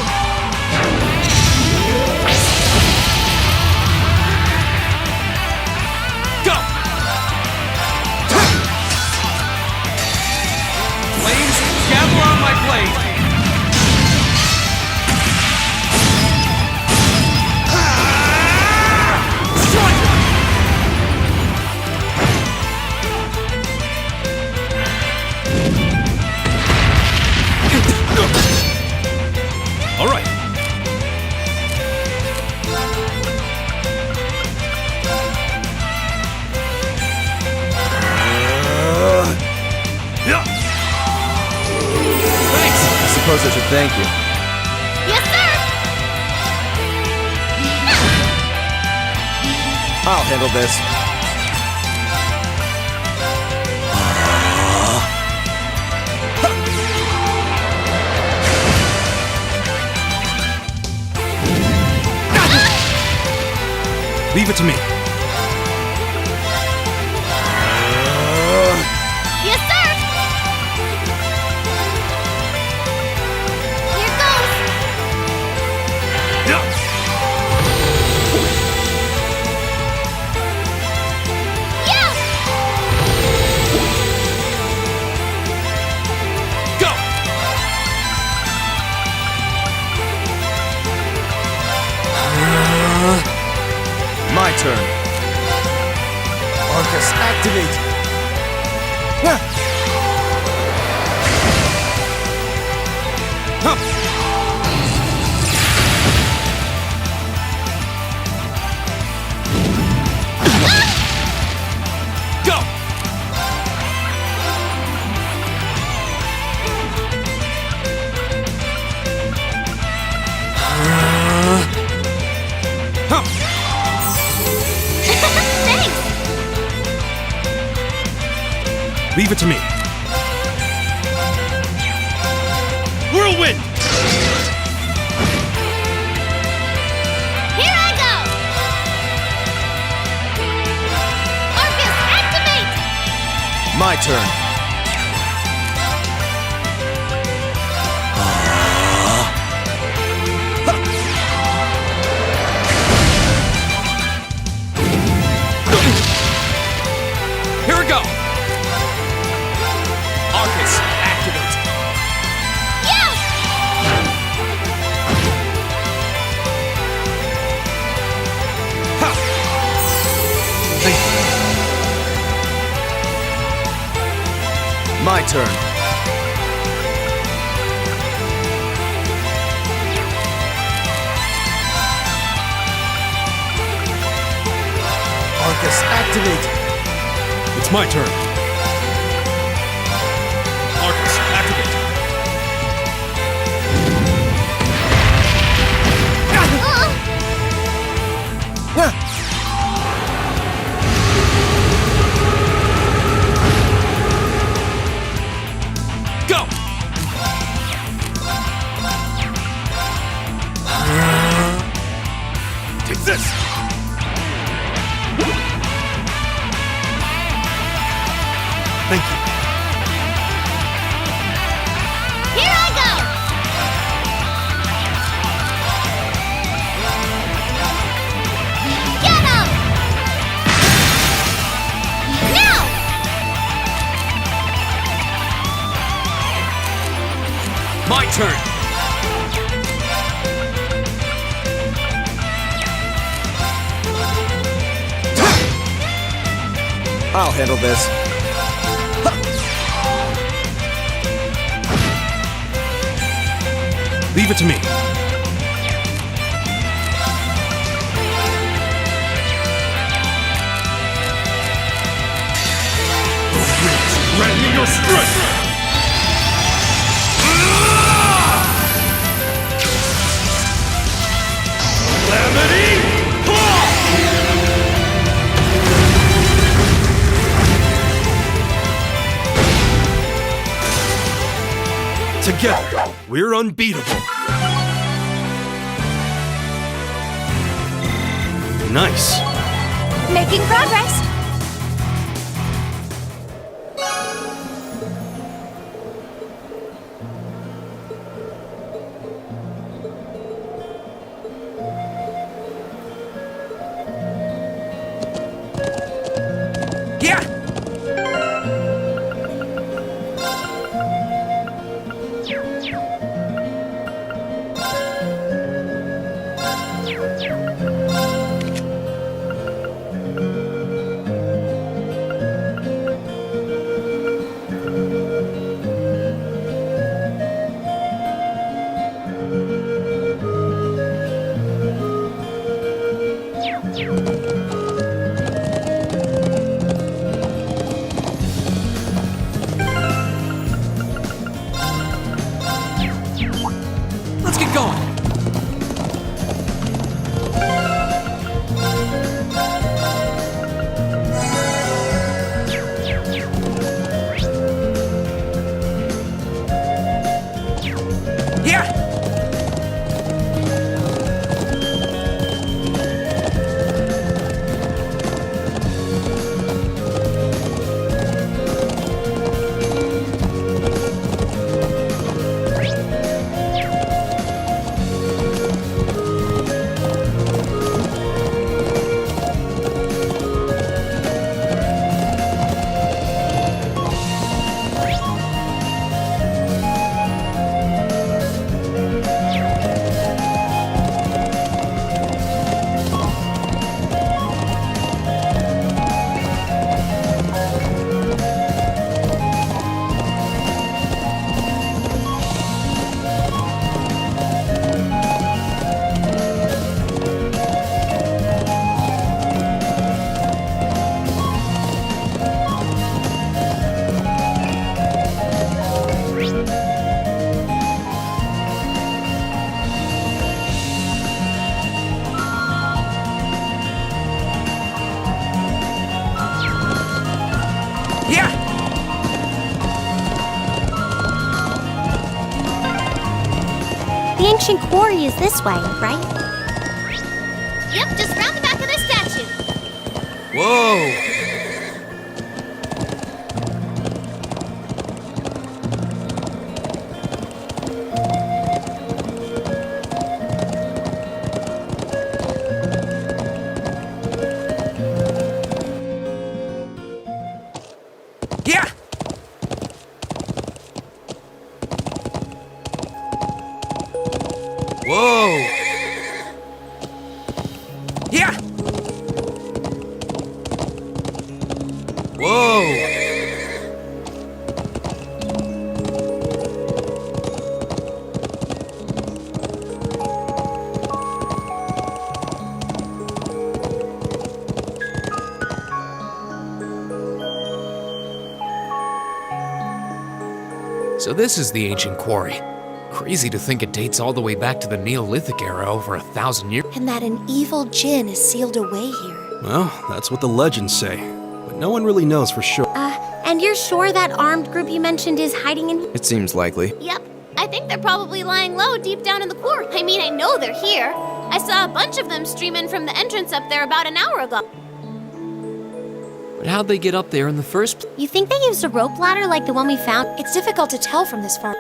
Go! Flames, gather on my blade! All right. Yeah. Thanks. I suppose I should thank you. Yes, sir! I'll handle this. Leave it to me. Yes, sir! Here goes! Yeah. Yeah! Go! My turn. Arcus, activate! Huh. Go! Huh. Thanks! Leave it to me. Whirlwind! Here I go! Arcus, activate! My turn. Here we go! Arcus, activate! Yeah! Ha! My turn. Arcus, activate! It's my turn. Arcus, activate! Go! Take this! Thank you. Here I go! Get him! Now! My turn! I'll handle this. Leave it to me. Grant me your strength! Calamity! together, we're unbeatable. Nice. Making progress. Yeah! Let's get going. Yeah! Yeah! The ancient quarry is this way, right? Yep, just round the back of this statue. Whoa! Yeah! Whoa! Yeah! Whoa! So this is the ancient quarry. Crazy to think it dates all the way back to the Neolithic era over 1,000 years. And that an evil djinn is sealed away here. Well, that's what the legends say, but no one really knows for sure. And you're sure that armed group you mentioned is hiding in? It seems likely. Yep, I think they're probably lying low deep down in the quarry. I mean, I know they're here. I saw a bunch of them stream in from the entrance up there about an hour ago. But how'd they get up there in the first place? You think they used a rope ladder like the one we found? It's difficult to tell from this far.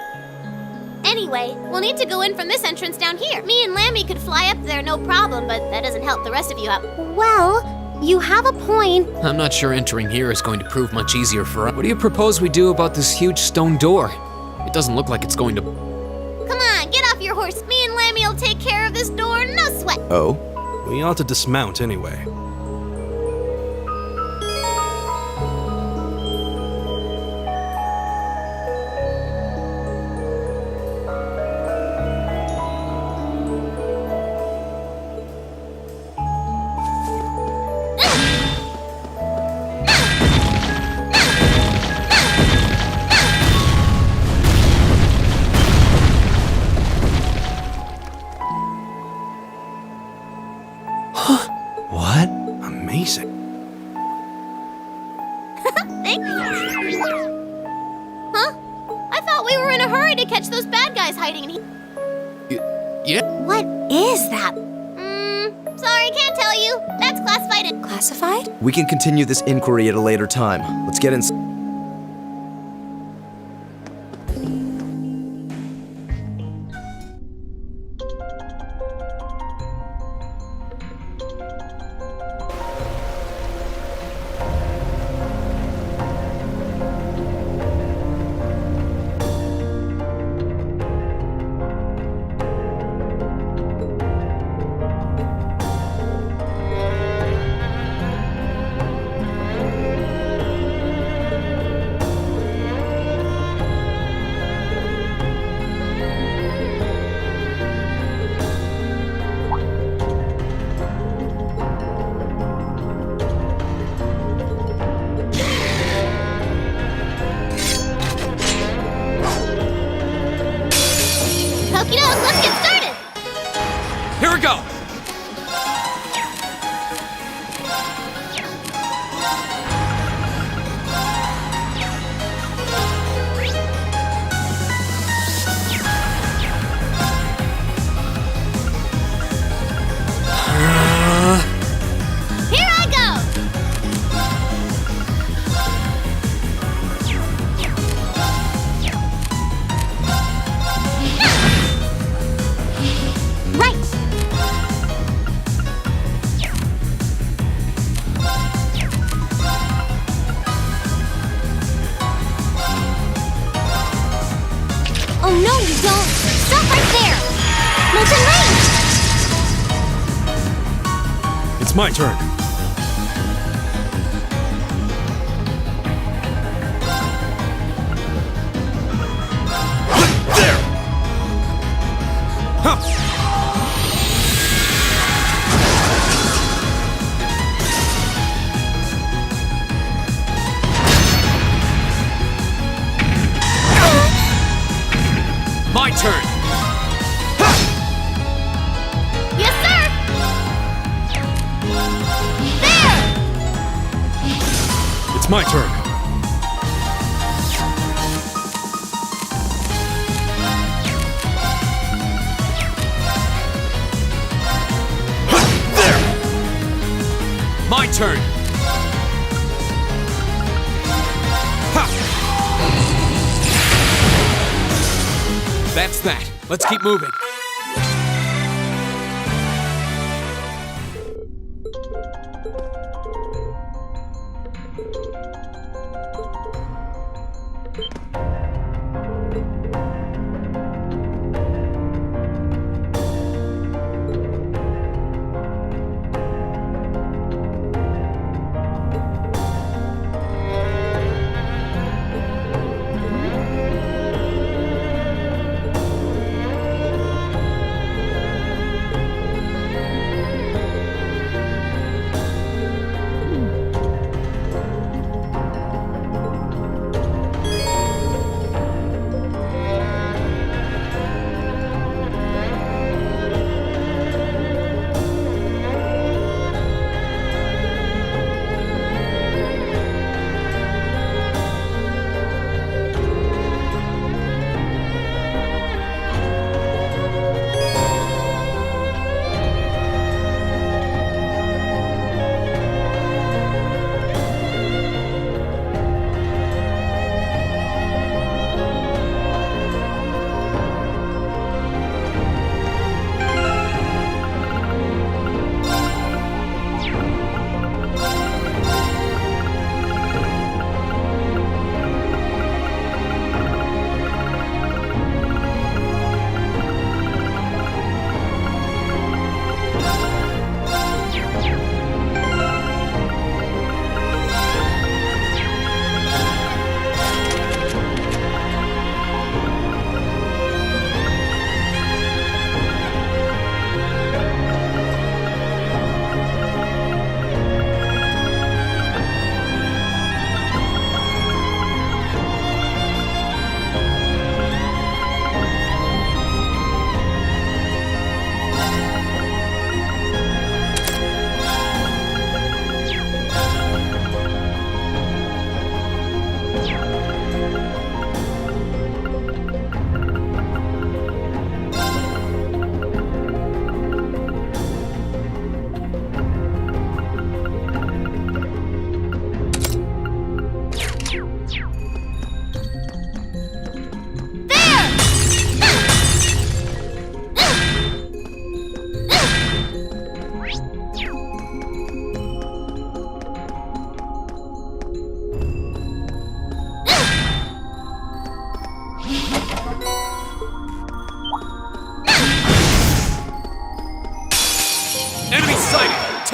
Anyway, we'll need to go in from this entrance down here. Me and Lammy could fly up there no problem, but that doesn't help the rest of you out. Well, you have a point. I'm not sure entering here is going to prove much easier for us. What do you propose we do about this huge stone door? It doesn't look like it's going to... Come on, get off your horse. Me and Lammy will take care of this door, no sweat. Oh? We ought to dismount anyway. What? catch those bad guys hiding in here. Yeah? What is that? Sorry, can't tell you. That's classified. Classified? We can continue this inquiry at a later time. Let's get inside. Okie doke, let's get started. Here we go! Here I go. Right! Oh no, you don't! Stop right there! Molten Rage! It's my turn. There! Huh. My turn! Yes, sir. There. It's my turn. There! My turn! Ha! That's that. Let's keep moving.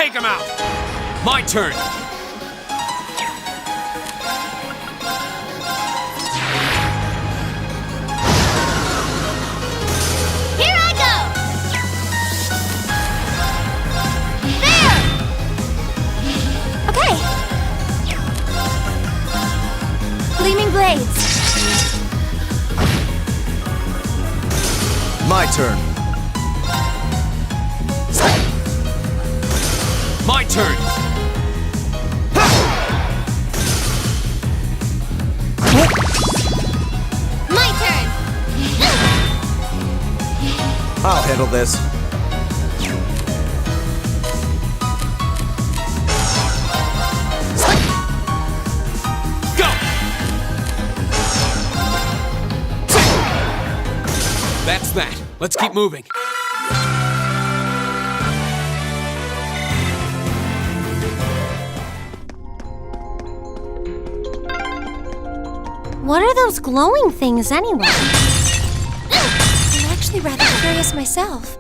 Take him out! My turn! Here I go! There! Okay. Gleaming blades. My turn. My turn! My turn! I'll handle this. Go! That's that. Let's keep moving. What are those glowing things anyway? I'm actually rather curious myself.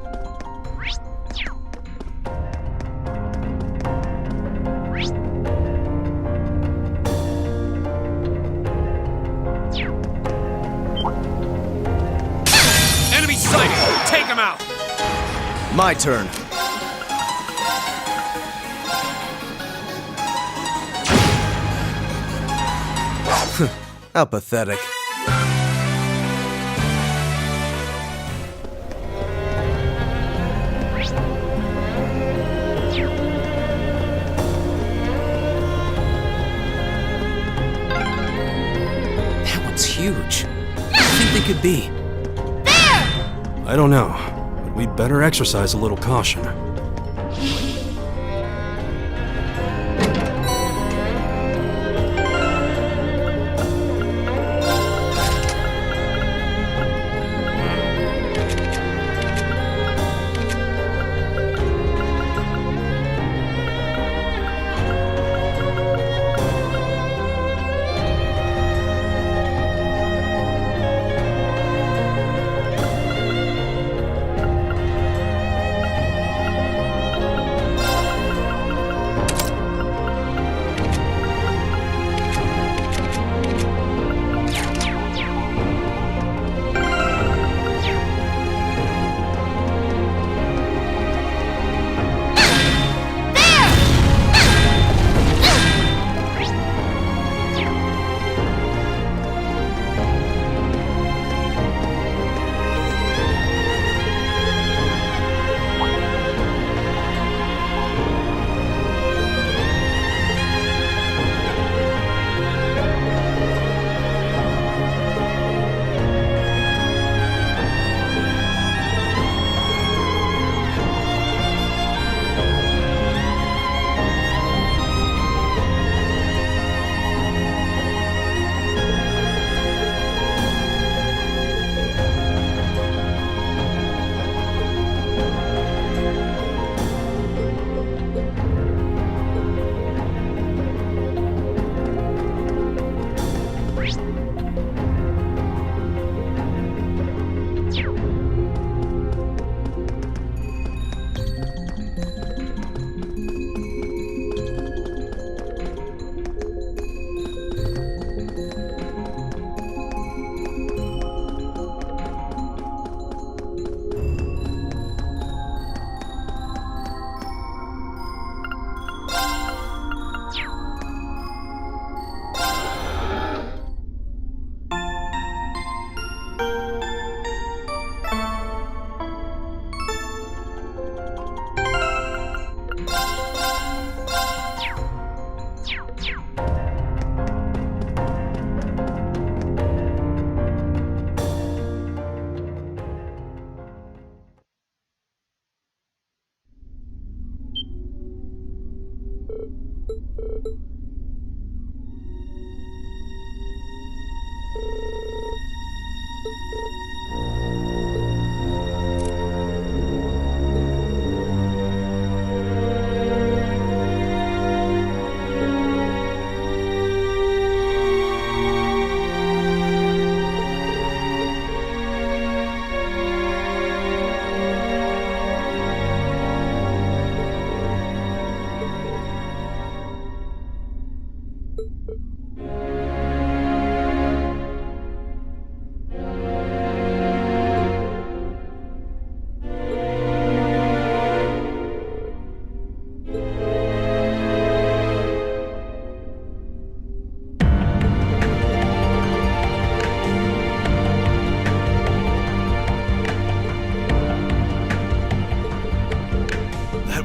Enemy sighted! Take him out! My turn. How pathetic. That one's huge. What do you think they could be? I don't know, but we'd better exercise a little caution.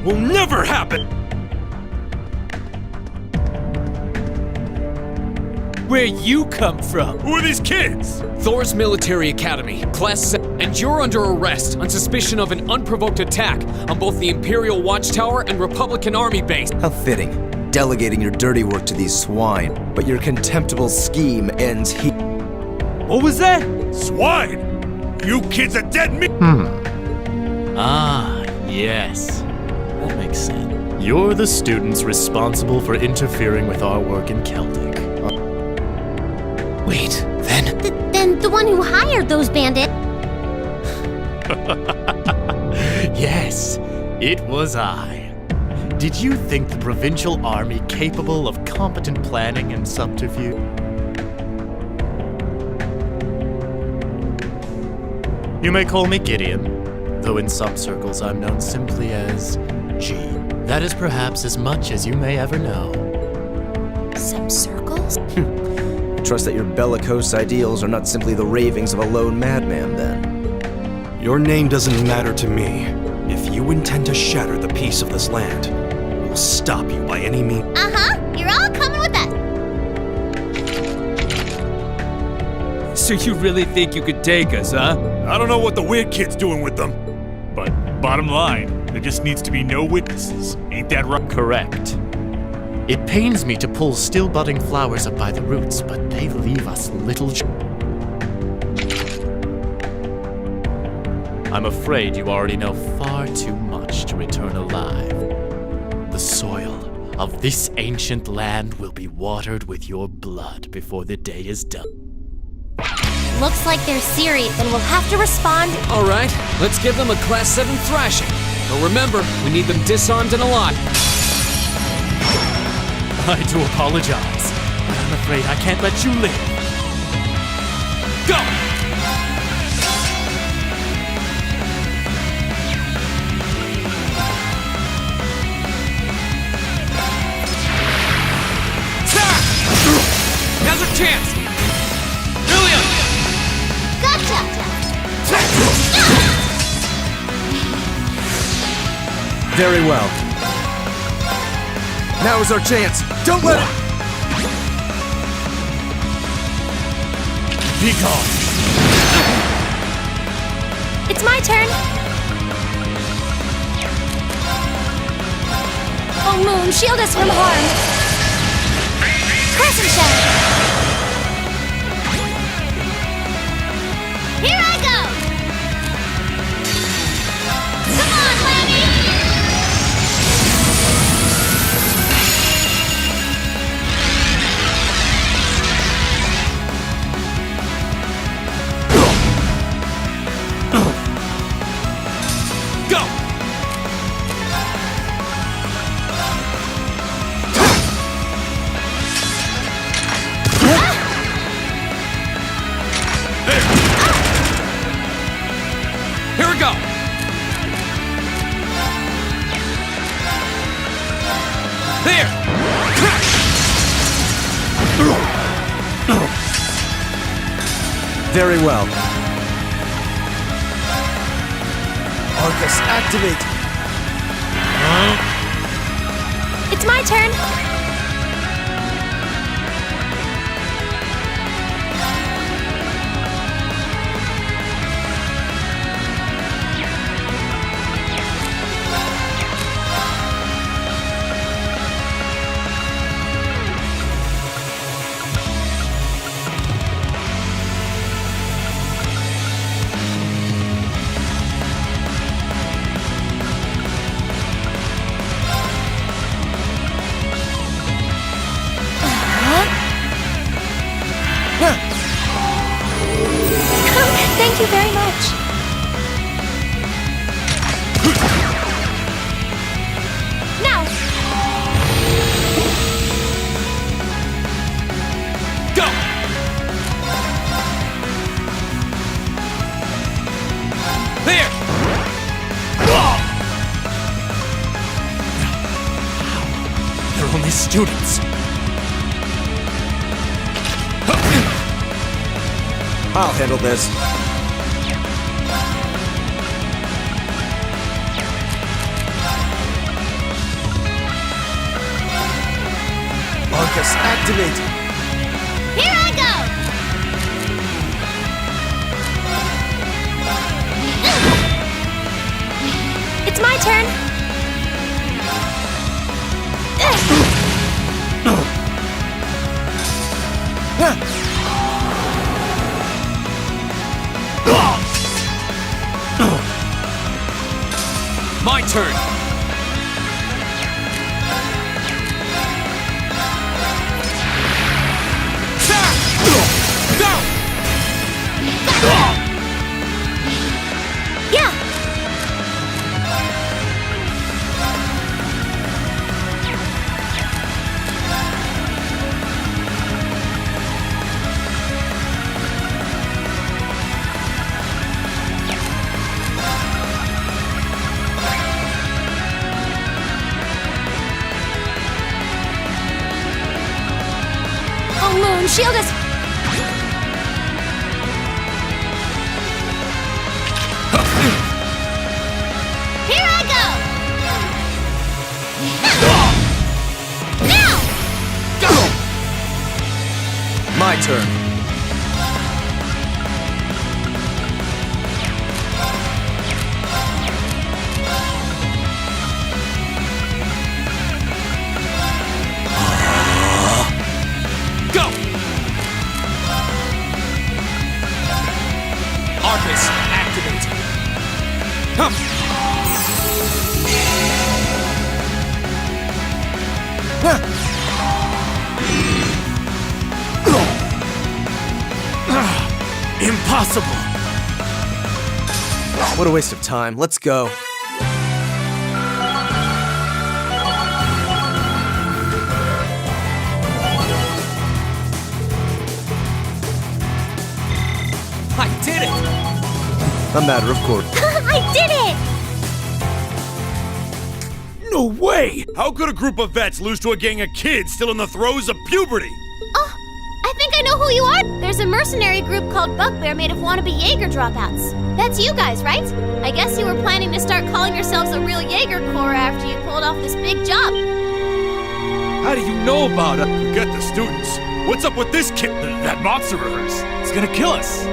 will never happen! Where you come from? Who are these kids? Thor's Military Academy, Class 7, and you're under arrest on suspicion of an unprovoked attack on both the Imperial Watchtower and Republican Army base. How fitting, delegating your dirty work to these swine, but your contemptible scheme ends here. What was that? Swine! You kids are dead meat! Ah, yes. That makes sense. You're the students responsible for interfering with our work in Celtic. Wait, then? Then the one who hired those bandits. Yes, it was I. Did you think the provincial army capable of competent planning and subterfuge? You may call me Gideon, though in some circles I'm known simply as G. That is perhaps as much as you may ever know. Some circles? Trust that your bellicose ideals are not simply the ravings of a lone madman, then. Your name doesn't matter to me. If you intend to shatter the peace of this land, we'll stop you by any means. Uh-huh. You're all coming with us. So you really think you could take us, huh? I don't know what the weird kid's doing with them. But bottom line, there just needs to be no witnesses. Ain't that right? Correct. It pains me to pull still budding flowers up by the roots, but they leave us little. I'm afraid you already know far too much to return alive. The soil of this ancient land will be watered with your blood before the day is done. Looks like they're serious, and we'll have to respond. All right, let's give them a Class 7 thrashing. But remember, we need them disarmed and alive. I do apologize, but I'm afraid I can't let you live. Go! Now's our chance! William! Gotcha! Very well. Now is our chance. Don't let it. Be gone! It's my turn. Oh, Moon, shield us from harm. Crescent Shell. Here I go! Come on, Lammy! Go! Here we go! There! Very well. Arcus, activate! It's my turn. Thank you very much. Now! Go! There! They're only students. I'll handle this. Arcus, activate! Here I go! It's my turn. My turn. Yeah. Oh, Moon, shield us. Here I go! Now! My turn. Go! Arcus, activate. Impossible! What a waste of time. Let's go. I did it! A matter of course. I did it! No way! How could a group of vets lose to a gang of kids still in the throes of puberty? Oh, I think I know who you are. There's a mercenary group called Bugbear made of wannabe Jaeger dropouts. That's you guys, right? I guess you were planning to start calling yourselves a real Jaeger Corps after you pulled off this big job. How do you know about it? Forget the students. What's up with this kid? That monster of hers. It's gonna kill us.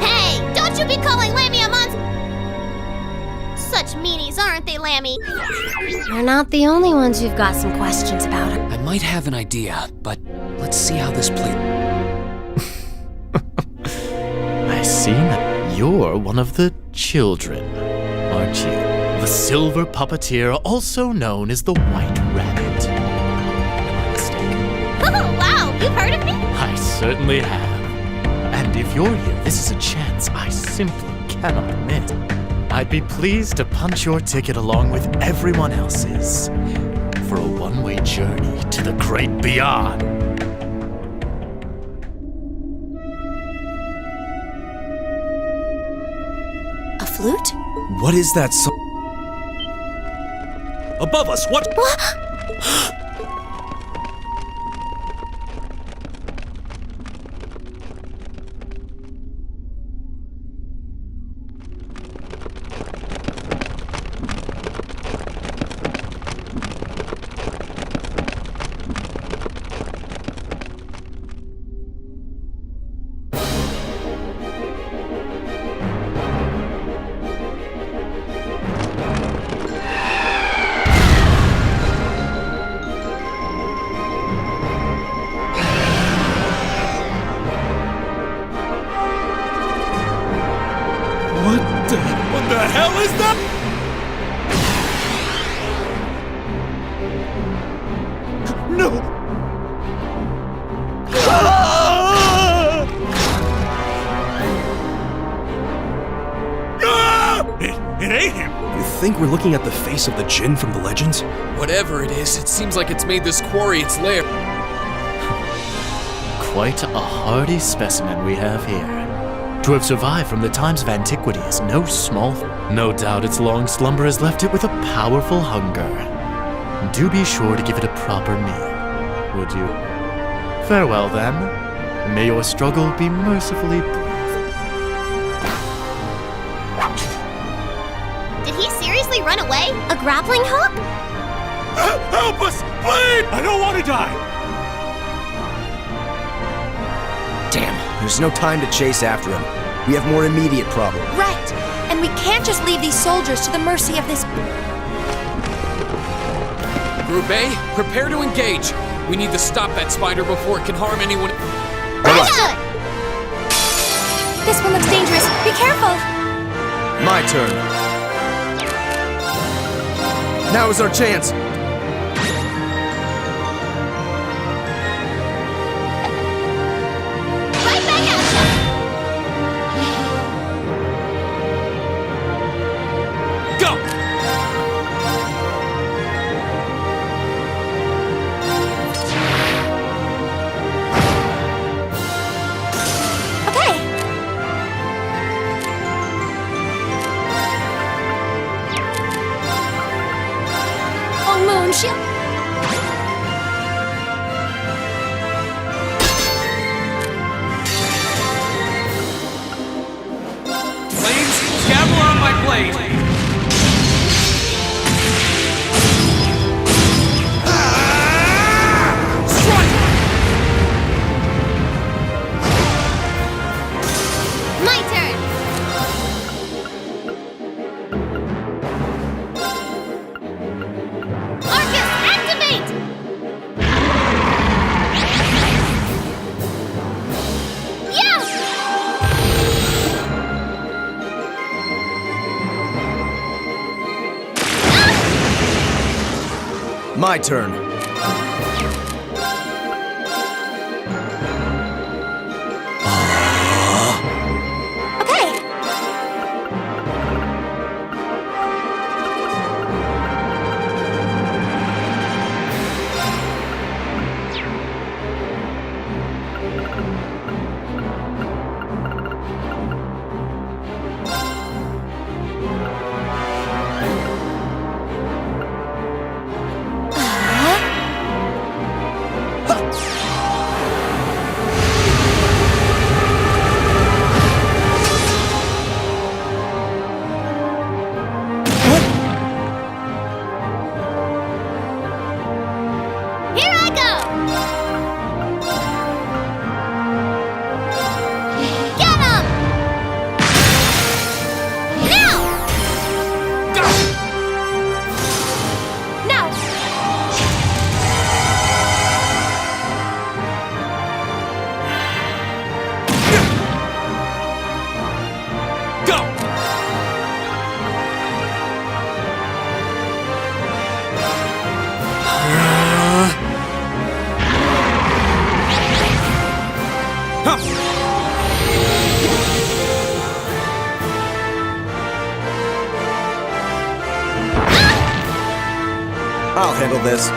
Hey, don't you be calling Lammy a monster! Such meanies, aren't they, Lammy? We're not the only ones who've got some questions about it. I might have an idea, but let's see how this plays. I see that you're one of the children, aren't you? The Silver Puppeteer, also known as the White Rabbit. Oh, wow, you've heard of me? I certainly have. And if you're here, this is a chance I simply cannot miss. I'd be pleased to punch your ticket along with everyone else's for a one-way journey to the great beyond. A flute? What is that so? Above us, what? What the hell is that? No! It ate him! You think we're looking at the face of the Jinn from the legends? Whatever it is, it seems like it's made this quarry its lair. Quite a hardy specimen we have here. To have survived from the times of antiquity is no small thing. No doubt its long slumber has left it with a powerful hunger. Do be sure to give it a proper meal, would you? Farewell, then. May your struggle be mercifully brief. Did he seriously run away? A grappling hook? Help us! Please! I don't want to die! Damn, there's no time to chase after him. We have more immediate problems. Right! And we can't just leave these soldiers to the mercy of this... Group A, prepare to engage. We need to stop that spider before it can harm anyone. Good! This one looks dangerous. Be careful! My turn. Now is our chance. Right back at you! Go! Okay. Oh, Moon Shield. Flames, gavel on my blade. My turn! Arcus, activate! Yeah! My turn. Okay. Here I go! Get him! Now! Now. Go! I'll handle this.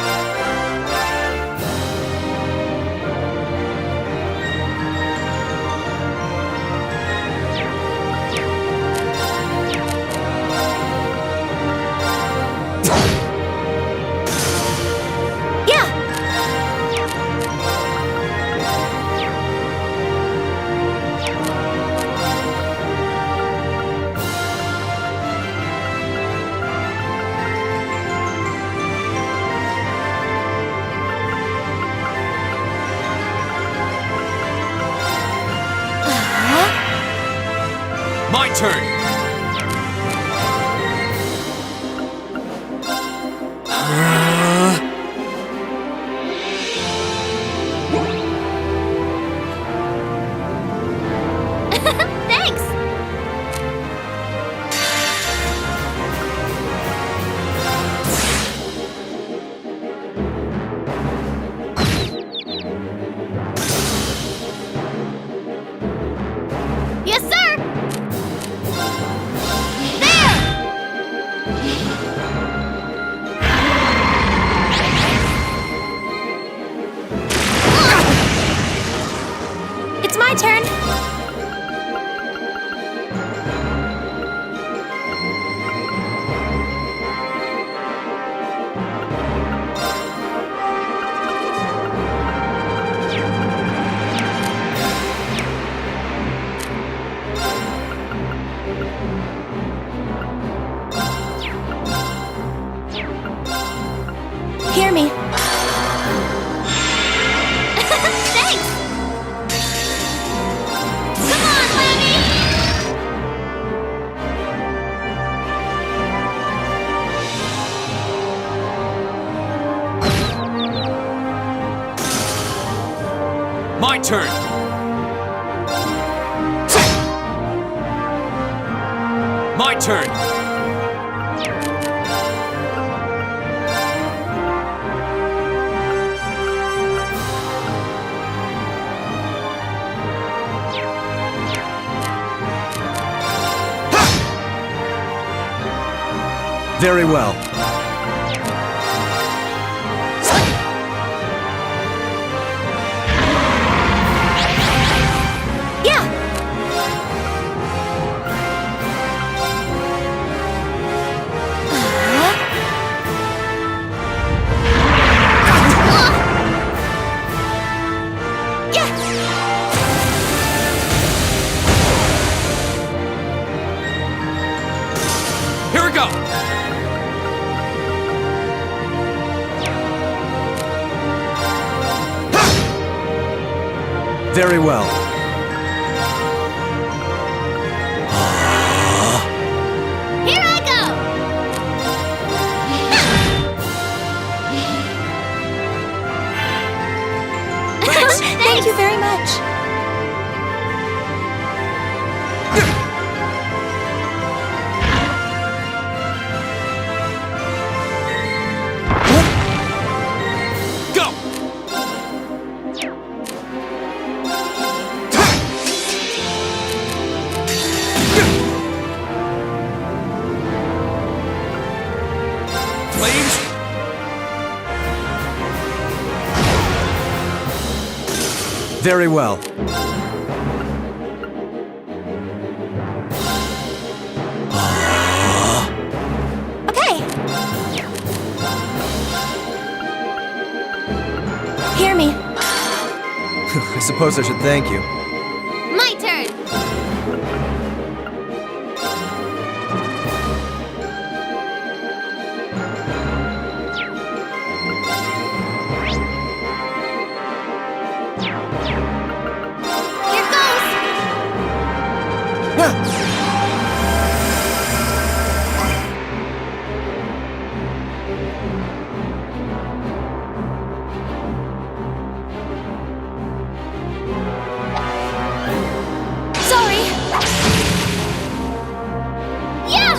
Yeah. My turn. Thanks! Yes, sir! There! It's my turn. me. Thanks! Come on, Lammy! My turn! My turn! Very well. Yeah! Here we go! Very well. Here I go! Thanks! Thank you very much. Go! Flames! Very well. Okay. Hear me. I suppose I should thank you. My turn! Here goes! Sorry. Yeah!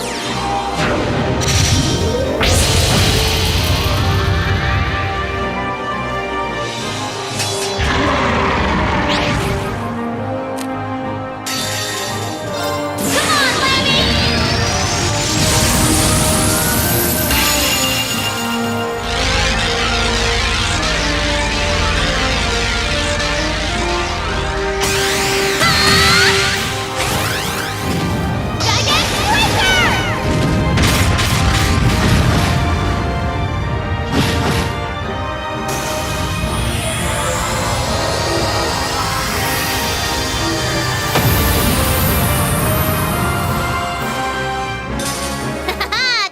Come on, Lammy! Gotta get quicker!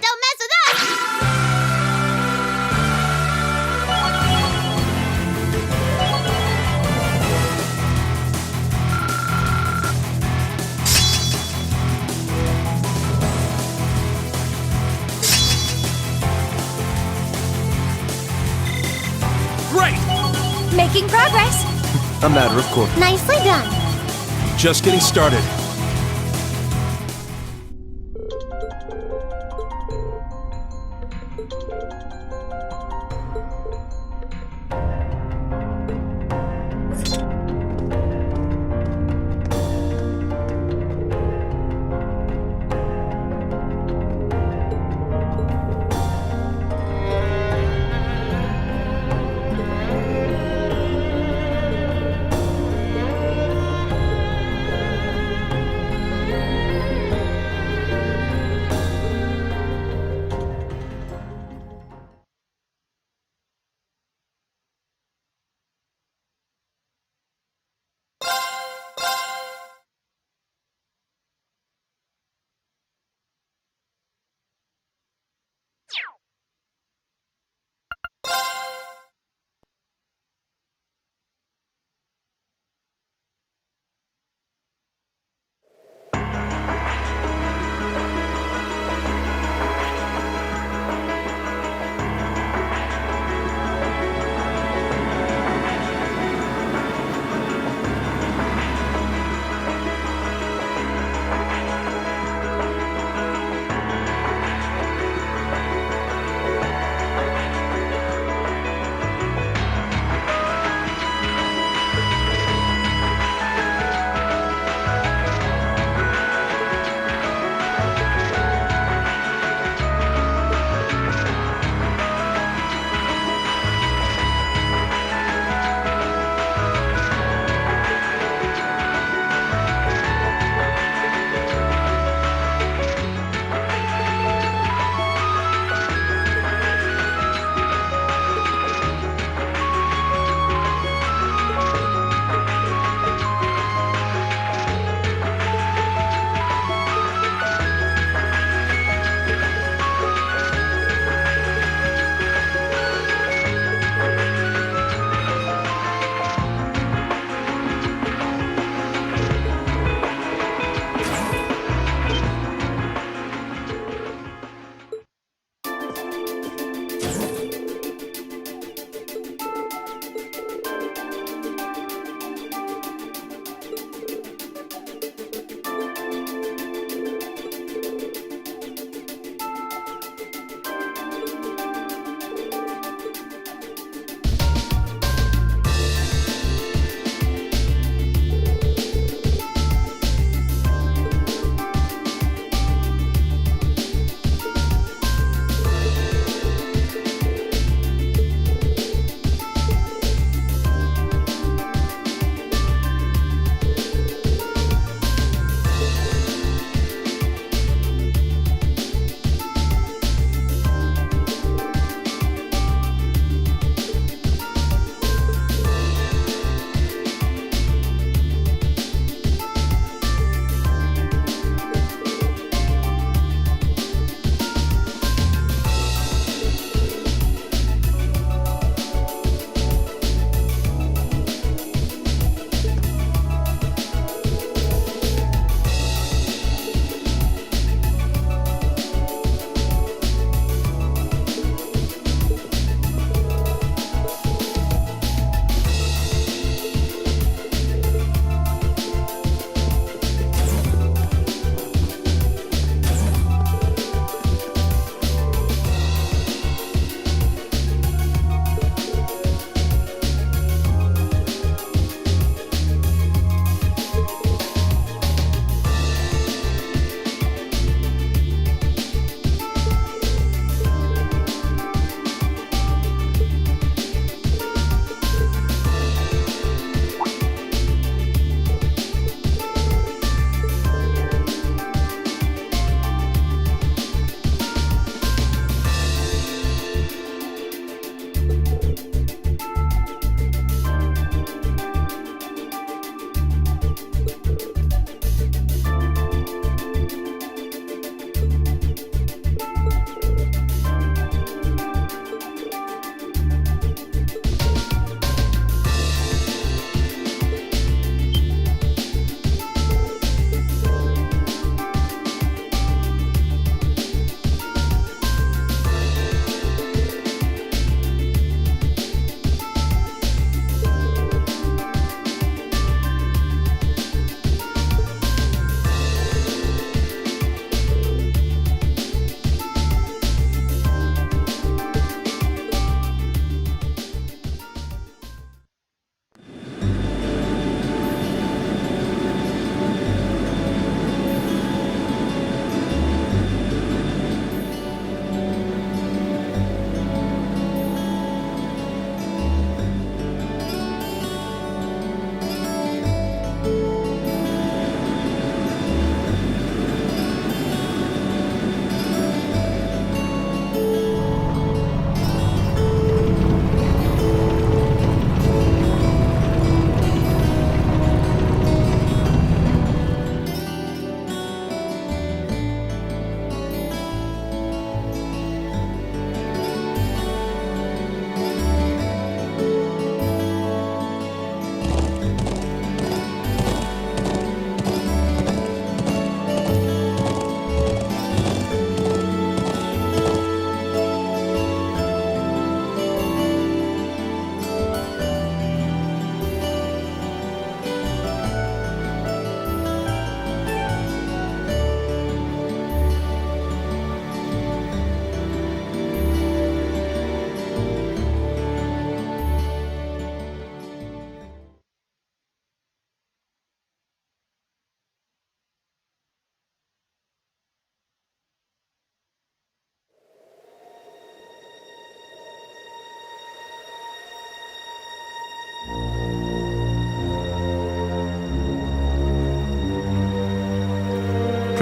Don't mess with us! Great! Making progress. A matter of course. Nicely done. Just getting started.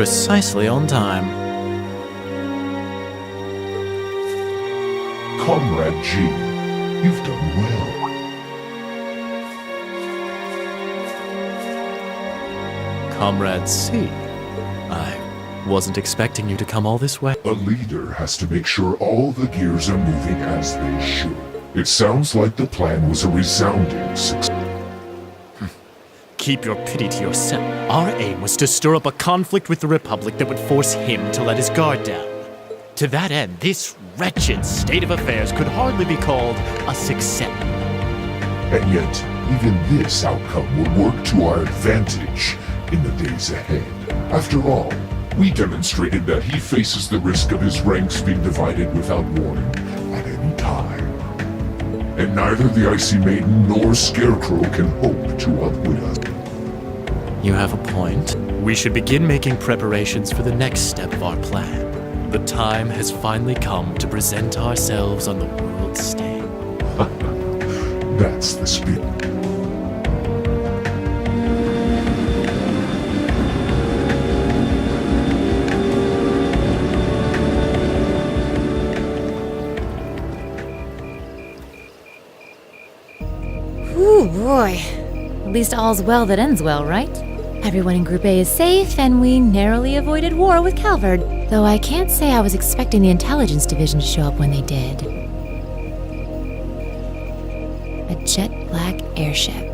precisely on time. Comrade G, you've done well. Comrade C, I wasn't expecting you to come all this way. A leader has to make sure all the gears are moving as they should. It sounds like the plan was a resounding success. Keep your pity to yourself. Our aim was to stir up a conflict with the Republic that would force him to let his guard down. To that end, this wretched state of affairs could hardly be called a success. And yet, even this outcome will work to our advantage in the days ahead. After all, we demonstrated that he faces the risk of his ranks being divided without warning at any time. And neither the Icy Maiden nor Scarecrow can hope to outwit us. You have a point. We should begin making preparations for the next step of our plan. The time has finally come to present ourselves on the world stage. That's the spirit. Ooh, boy. At least all's well that ends well, right? Everyone in Group A is safe, and we narrowly avoided war with Calvard. Though I can't say I was expecting the intelligence division to show up when they did. A jet black airship.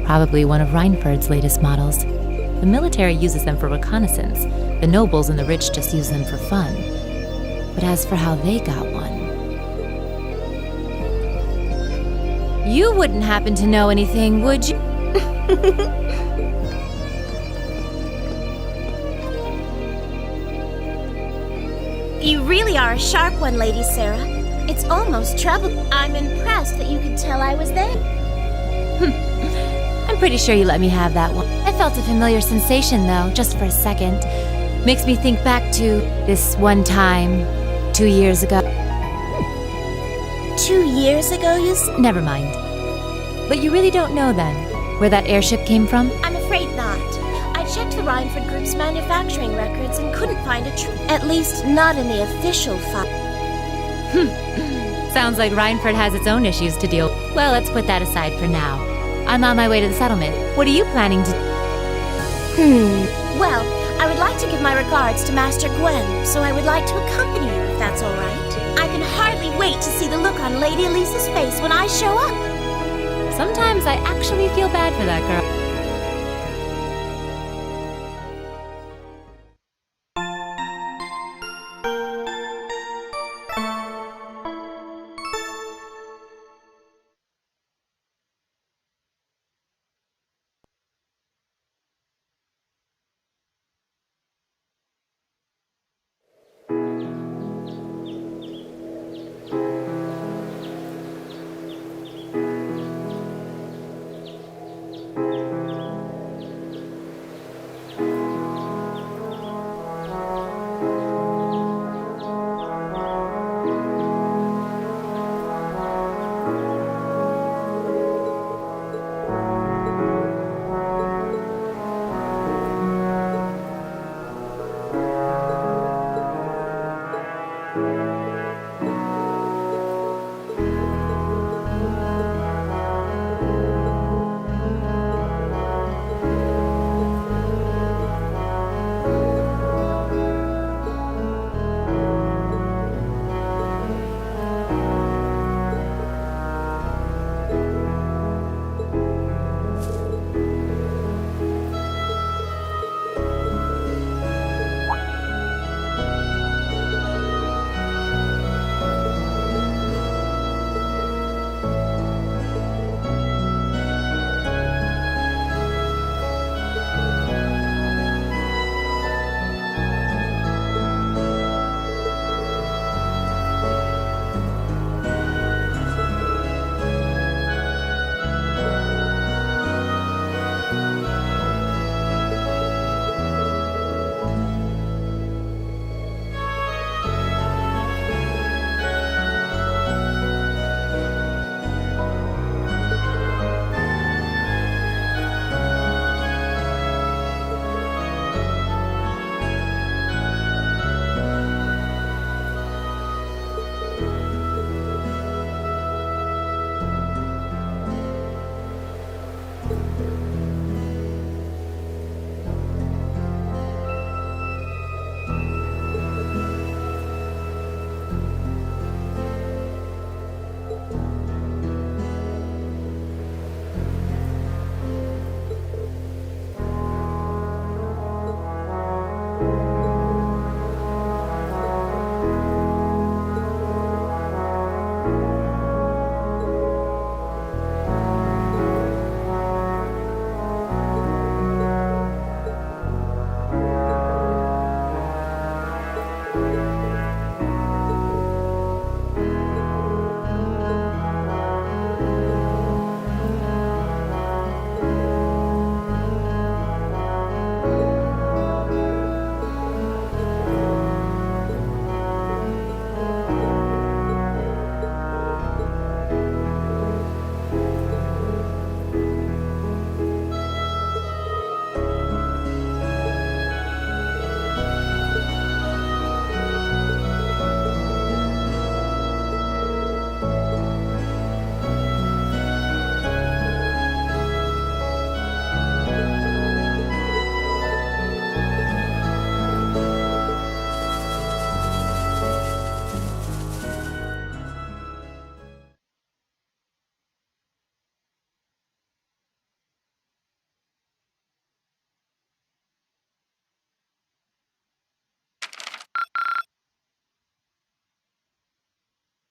Probably one of Reinford's latest models. The military uses them for reconnaissance. The nobles and the rich just use them for fun. But as for how they got one... You wouldn't happen to know anything, would you? You really are a sharp one, Lady Sarah. It's almost trouble. I'm impressed that you could tell I was there. I'm pretty sure you let me have that one. I felt a familiar sensation, though, just for a second. Makes me think back to this one time, 2 years ago. 2 years ago, you Never mind. But you really don't know, then, where that airship came from? I'm afraid not. I checked the Reinford Group's manufacturing records and couldn't find a at least not in the official file. Sounds like Reinford has its own issues to deal with. Well, let's put that aside for now. I'm on my way to the settlement. What are you planning to... Well, I would like to give my regards to Master Gwen, so I would like to accompany you if that's all right. I can hardly wait to see the look on Lady Elisa's face when I show up. Sometimes I actually feel bad for that girl.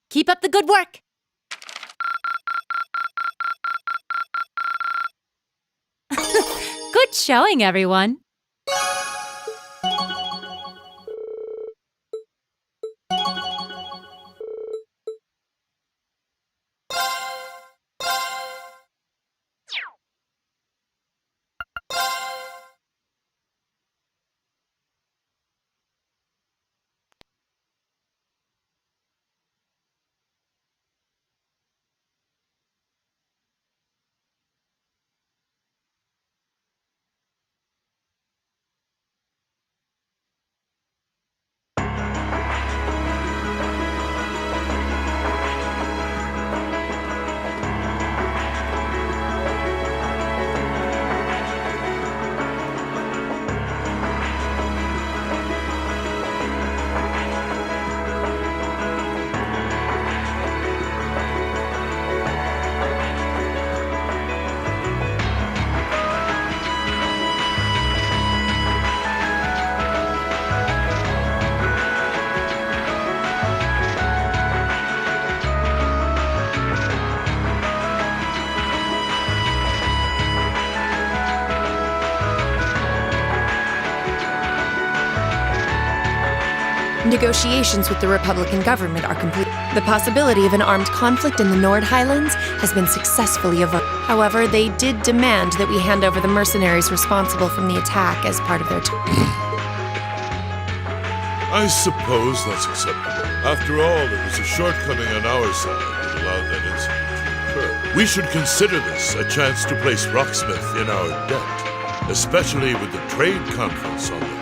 Keep up the good work. Good showing, everyone. Negotiations with the Republican government are complete. The possibility of an armed conflict in the Nord Highlands has been successfully averted. However, they did demand that we hand over the mercenaries responsible from the attack as part of their I suppose that's acceptable. After all, it was a shortcoming on our side that allowed that incident to occur. We should consider this a chance to place Rocksmith in our debt, especially with the trade conference on the horizon.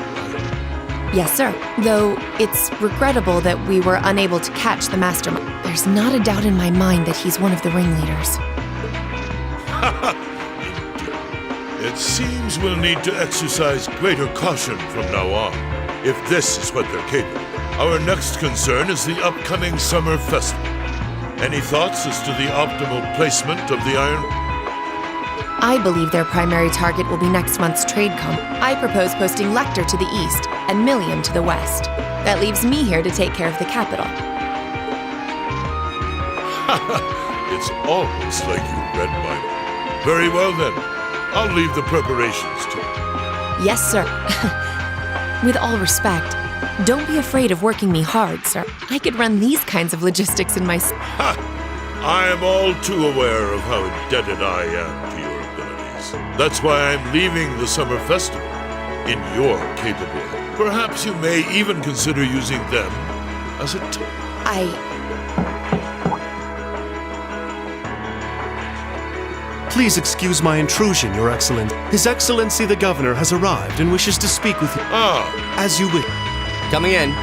Yes, sir. Though it's regrettable that we were unable to catch the mastermind. There's not a doubt in my mind that he's one of the ringleaders. It seems we'll need to exercise greater caution from now on, if this is what they're capable. Our next concern is the upcoming summer festival. Any thoughts as to the optimal placement of the Iron? I believe their primary target will be next month's trade con. I propose posting Lecter to the east and Millium to the west. That leaves me here to take care of the capital. It's almost like you read my mind. Very well then. I'll leave the preparations to you. Yes, sir. With all respect, don't be afraid of working me hard, sir. I could run these kinds of logistics in my... I am all too aware of how indebted I am to your abilities. That's why I'm leaving the summer festival in your capable hands. Perhaps you may even consider using them as a Please excuse my intrusion, Your Excellency. His Excellency the Governor has arrived and wishes to speak with you. As you wish. Coming in.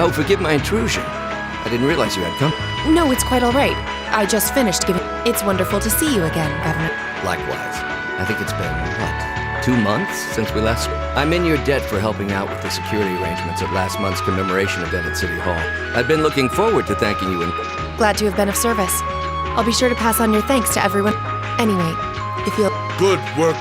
Oh, forgive my intrusion. I didn't realize you had come. No, it's quite all right. I just finished giving... It's wonderful to see you again, Governor. Likewise. I think it's been, what, 2 months since we last... I'm in your debt for helping out with the security arrangements at last month's commemoration event at City Hall. I've been looking forward to thanking you and... Glad to have been of service. I'll be sure to pass on your thanks to everyone. Anyway, if you'll... Good work.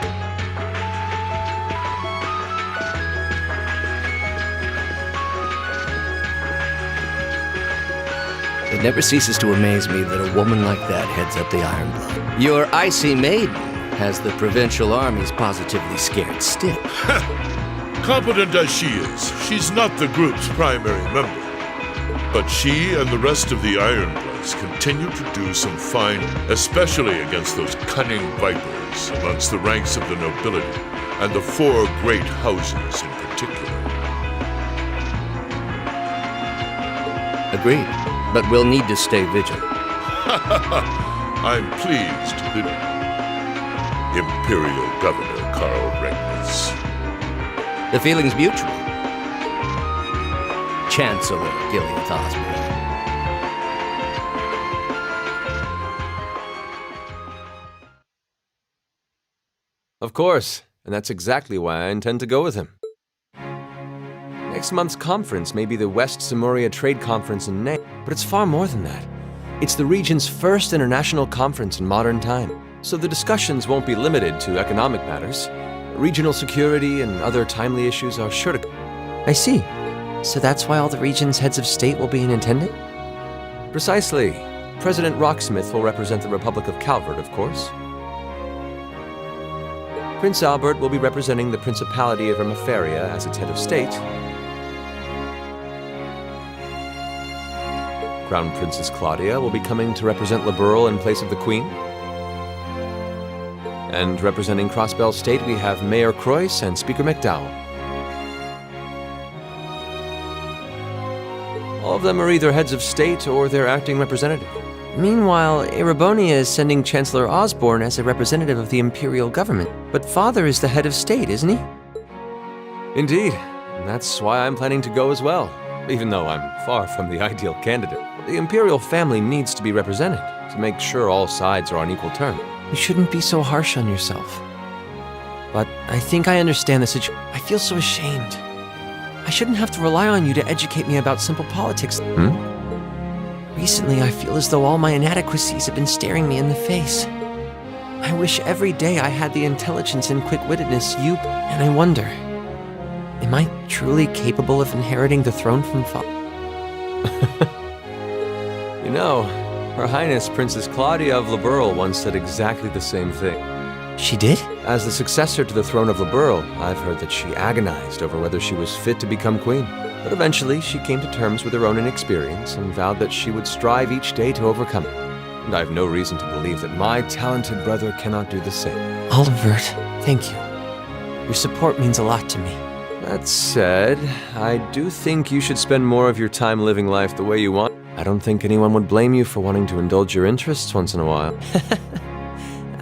It never ceases to amaze me that a woman like that heads up the Iron Blood. Your icy maiden has the provincial armies positively scared stiff. Competent as she is, she's not the group's primary member. But she and the rest of the Ironbloods continue to do some fine, especially against those cunning vipers amongst the ranks of the nobility, and the 4 great houses in particular. Agreed, but we'll need to stay vigilant. I'm pleased that Imperial Governor Karl Regnitz. The feeling's mutual. Chancellor Gileath Osborne. Of course, and that's exactly why I intend to go with him. Next month's conference may be the West Samuria Trade Conference in name, but it's far more than that. It's the region's first international conference in modern time, so the discussions won't be limited to economic matters. Regional security and other timely issues are sure to... I see. So that's why all the region's heads of state will be in attendance? Precisely. President Rocksmith will represent the Republic of Calvert, of course. Prince Albert will be representing the Principality of Ermaferia as its head of state. Crown Princess Claudia will be coming to represent Liberl in place of the Queen. And representing Crossbell State, we have Mayor Croyce and Speaker McDowell. All of them are either heads of state or their acting representative. Meanwhile, Erebonia is sending Chancellor Osborne as a representative of the Imperial government. But Father is the head of state, isn't he? Indeed. And that's why I'm planning to go as well, even though I'm far from the ideal candidate. The Imperial family needs to be represented to make sure all sides are on equal terms. You shouldn't be so harsh on yourself. But I think I understand the situation. I feel so ashamed. I shouldn't have to rely on you to educate me about simple politics. Recently, I feel as though all my inadequacies have been staring me in the face. I wish every day I had the intelligence and quick-wittedness and I wonder, am I truly capable of inheriting the throne from Father? You know, Her Highness Princess Claudia of Liberl once said exactly the same thing. She did? As the successor to the throne of Liberl, I've heard that she agonized over whether she was fit to become queen. But eventually, she came to terms with her own inexperience and vowed that she would strive each day to overcome it. And I have no reason to believe that my talented brother cannot do the same. Olivert, thank you. Your support means a lot to me. That said, I do think you should spend more of your time living life the way you want. I don't think anyone would blame you for wanting to indulge your interests once in a while.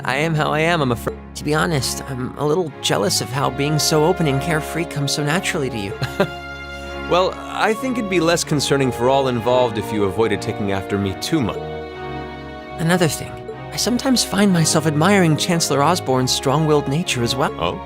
I am how I am, I'm afraid. To be honest, I'm a little jealous of how being so open and carefree comes so naturally to you. Well, I think it'd be less concerning for all involved if you avoided taking after me too much. Another thing, I sometimes find myself admiring Chancellor Osborne's strong-willed nature as well. Oh?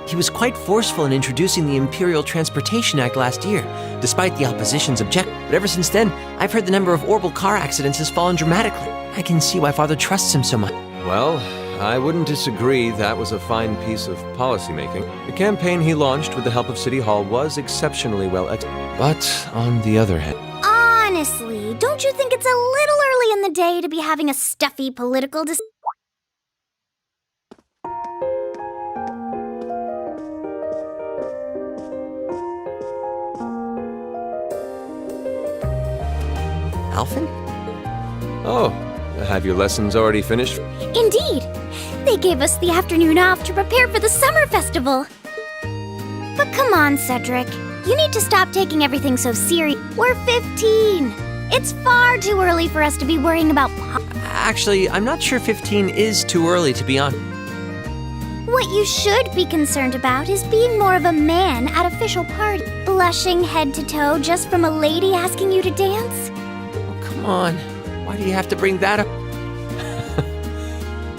He was quite forceful in introducing the Imperial Transportation Act last year, despite the opposition's objection. But ever since then, I've heard the number of orbital car accidents has fallen dramatically. I can see why Father trusts him so much. Well, I wouldn't disagree that was a fine piece of policymaking. The campaign he launched with the help of City Hall was exceptionally well executed. But on the other hand... Honestly, don't you think it's a little early in the day to be having a stuffy political Alphen? Oh, have your lessons already finished? Indeed! They gave us the afternoon off to prepare for the summer festival. But come on, Cedric. You need to stop taking everything so serious. We're 15! It's far too early for us to be worrying about Actually, I'm not sure 15 is too early, to be honest. What you should be concerned about is being more of a man at official parties. Blushing head to toe just from a lady asking you to dance? Oh, come on. Why do you have to bring that up?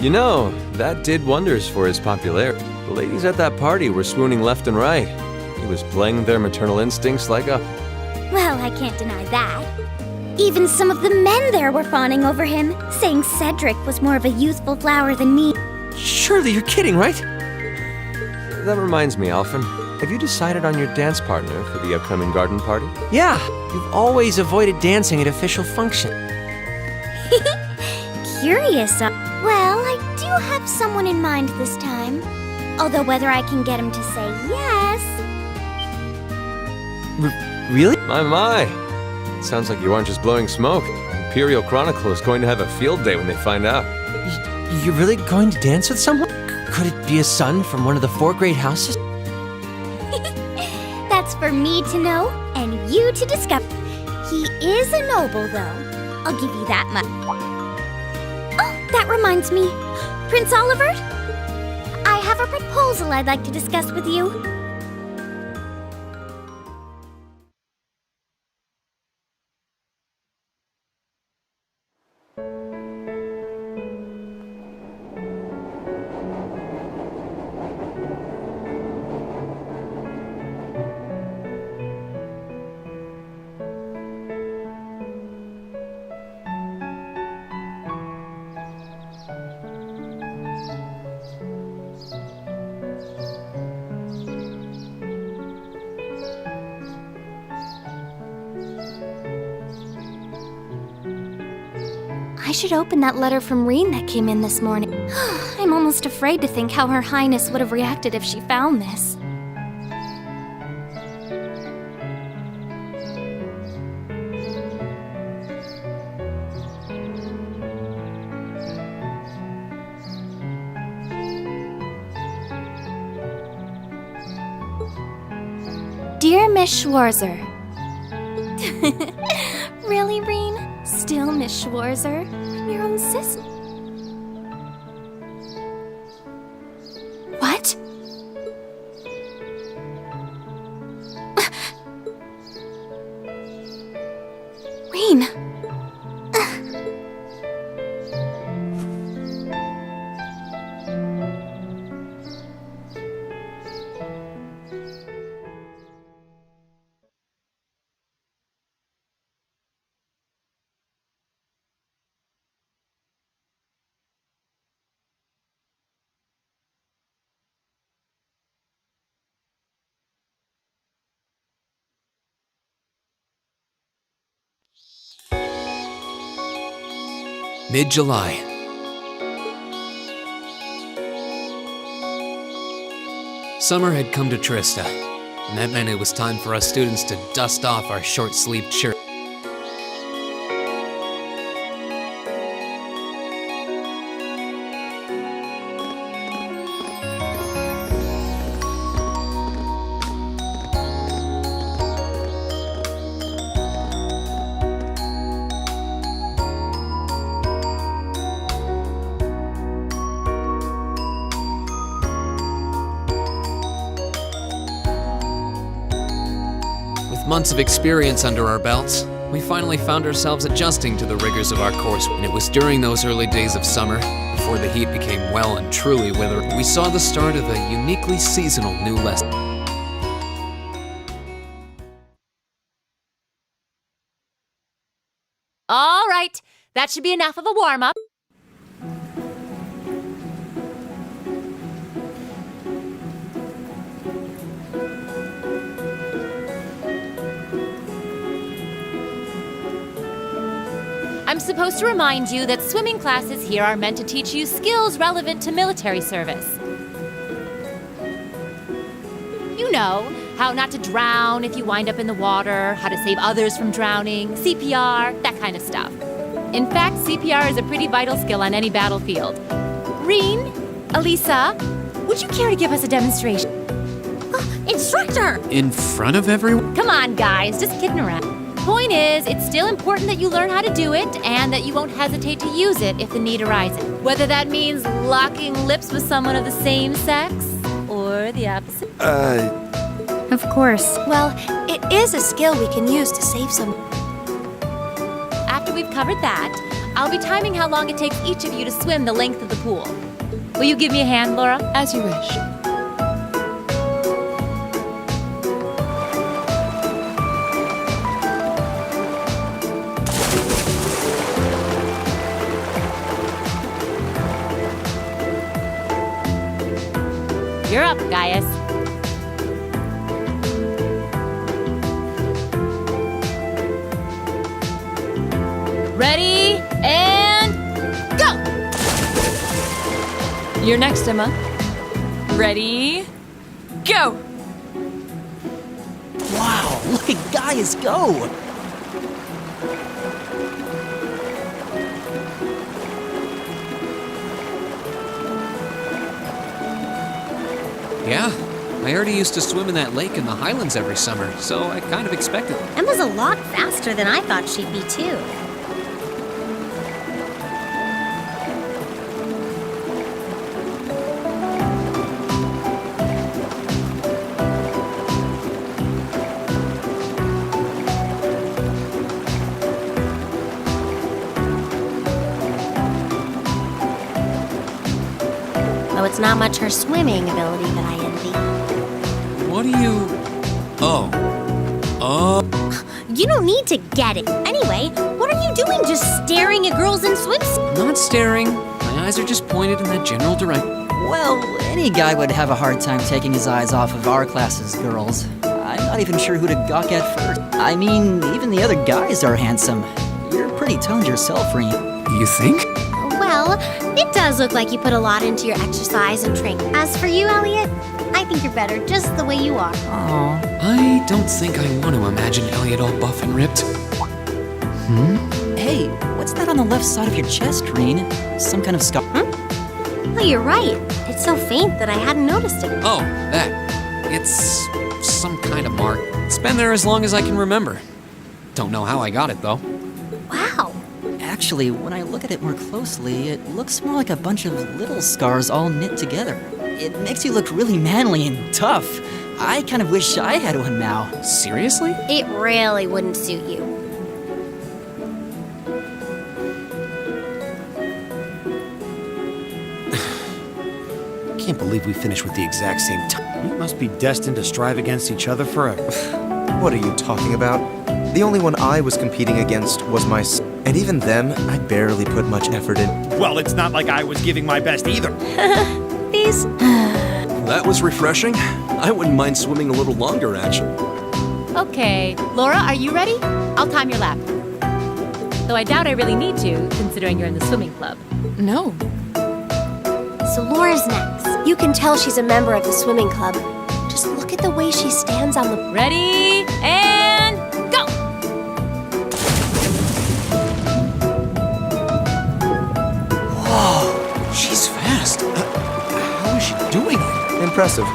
You know, that did wonders for his popularity. The ladies at that party were swooning left and right. He was playing their maternal instincts like a... Well, I can't deny that. Even some of the men there were fawning over him, saying Cedric was more of a youthful flower than me. Surely you're kidding, right? That reminds me, Alphen. Have you decided on your dance partner for the upcoming garden party? Yeah, you've always avoided dancing at official functions. Curious. Well, I do have someone in mind this time. Although whether I can get him to say yes... Really? My. It sounds like you aren't just blowing smoke. Imperial Chronicle is going to have a field day when they find out. You're really going to dance with someone? Could it be a son from one of the 4 great houses? That's for me to know and you to discover. He is a noble, though. I'll give you that much. Oh, that reminds me. Prince Olivert? I have a proposal I'd like to discuss with you. I should open that letter from Reen that came in this morning. I'm almost afraid to think how Her Highness would have reacted if she found this. Dear Miss Schwarzer. Really, Reen? Still Miss Schwarzer? I'm your own sister. What? Reen! Mid-July. Summer had come to Trista, and that meant it was time for us students to dust off our short-sleeved shirts. Months of experience under our belts, we finally found ourselves adjusting to the rigors of our course, and it was during those early days of summer, before the heat became well and truly withering, we saw the start of a uniquely seasonal new lesson. All right, that should be enough of a warm-up. I'm supposed to remind you that swimming classes here are meant to teach you skills relevant to military service. You know, how not to drown if you wind up in the water, how to save others from drowning, CPR, that kind of stuff. In fact, CPR is a pretty vital skill on any battlefield. Reen, Elisa, would you care to give us a demonstration? Instructor! In front of everyone? Come on, guys, just kidding around. Point is, it's still important that you learn how to do it and that you won't hesitate to use it if the need arises. Whether that means locking lips with someone of the same sex or the opposite. Of course. Well, it is a skill we can use to save some. After we've covered that, I'll be timing how long it takes each of you to swim the length of the pool. Will you give me a hand, Laura? As you wish. You're up, Gaius. Ready, and go! You're next, Emma. Ready, go! Wow, look at Gaius go! Yeah, I already used to swim in that lake in the Highlands every summer, so I kind of expected it. Emma's a lot faster than I thought she'd be, too. Though it's not much her swimming ability that I envy. What do you... Oh. You don't need to get it. Anyway, what are you doing just staring at girls in swimsuits? Not staring. My eyes are just pointed in that general direction. Well, any guy would have a hard time taking his eyes off of our class's girls. I'm not even sure who to gawk at first. I mean, even the other guys are handsome. You're pretty toned yourself, Reen. You think? Well, it does look like you put a lot into your exercise and training. As for you, Elliot, I think you're better just the way you are. Aw. I don't think I want to imagine Elliot all buff and ripped. Hey, what's that on the left side of your chest, Reen? Some kind of scar? Oh, you're right. It's so faint that I hadn't noticed it. Oh, that. It's some kind of mark. It's been there as long as I can remember. Don't know how I got it, though. Wow. Actually, when I look at it more closely, it looks more like a bunch of little scars all knit together. It makes you look really manly and tough. I kind of wish I had one now. Seriously? It really wouldn't suit you. Can't believe we finished with the exact same time. We must be destined to strive against each other forever. What are you talking about? The only one I was competing against was my and even then, I barely put much effort in. Well, it's not like I was giving my best either. These... That was refreshing. I wouldn't mind swimming a little longer, actually. Okay, Laura, are you ready? I'll time your lap. Though I doubt I really need to, considering you're in the swimming club. No. So Laura's next. You can tell she's a member of the swimming club. Just look at the way she stands on the... Ready, and go! Whoa, she's fast. How is she doing it? Impressive.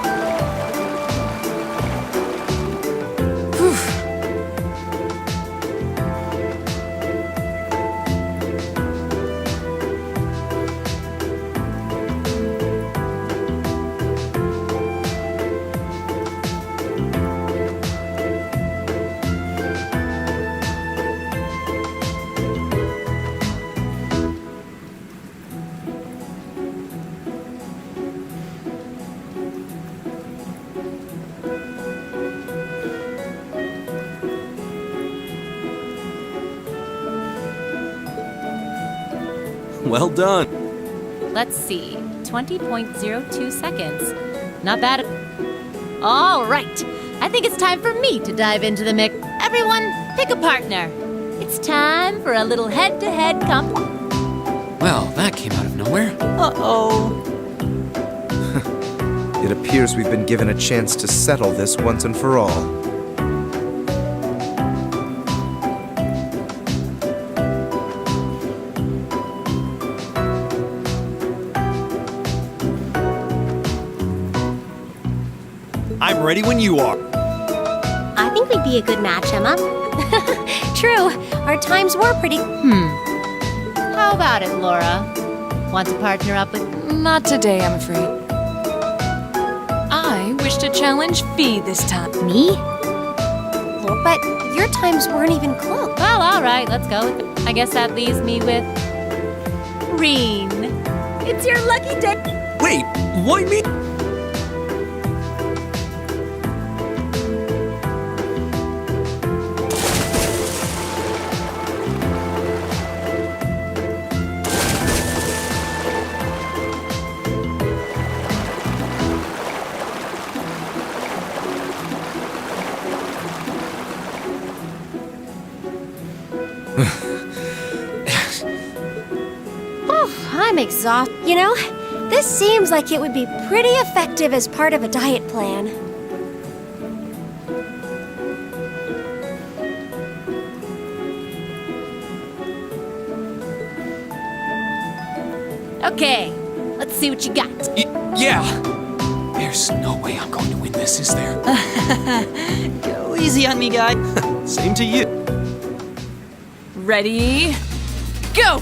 Well done. Let's see, 20.02 seconds. Not bad. All right, I think it's time for me to dive into the mix. Everyone, pick a partner. It's time for a little head-to-head comp. Well, that came out of nowhere. Uh-oh. It appears we've been given a chance to settle this once and for all. I'm ready when you are. I think we'd be a good match, Emma. True, our times were pretty... How about it, Laura? Want to partner up with... Not today, I'm afraid. I wish to challenge Fee this time. Me? But your times weren't even close. Well, all right, let's go. I guess that leaves me with... Reen. It's your lucky day. Wait, why me? I'm exhausted. You know, this seems like it would be pretty effective as part of a diet plan. Okay, let's see what you got. Yeah. There's no way I'm going to win this, is there? Go easy on me, guy. Same to you. Ready? Go!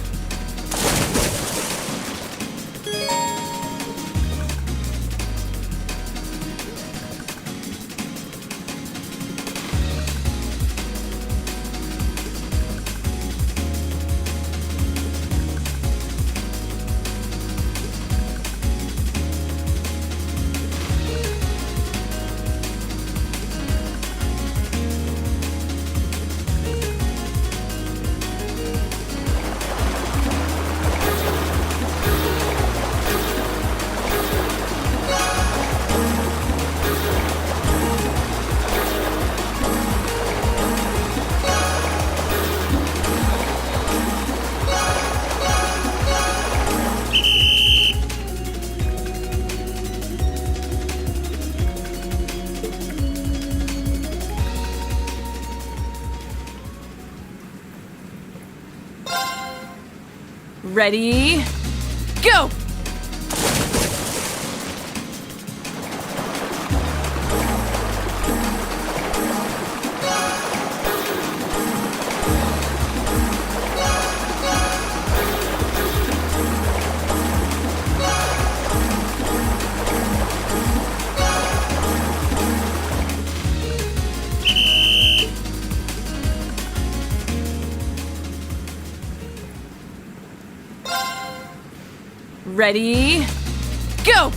Ready, go! Ready, go!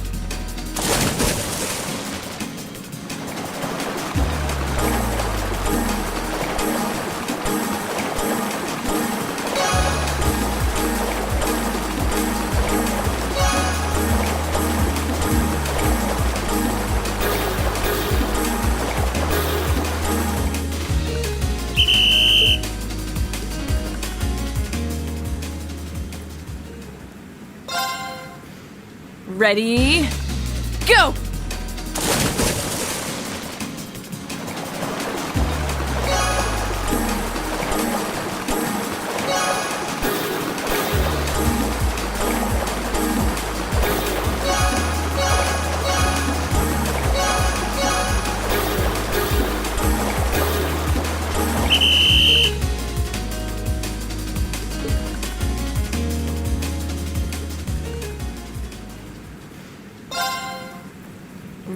Ready, go!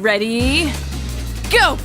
Ready, go!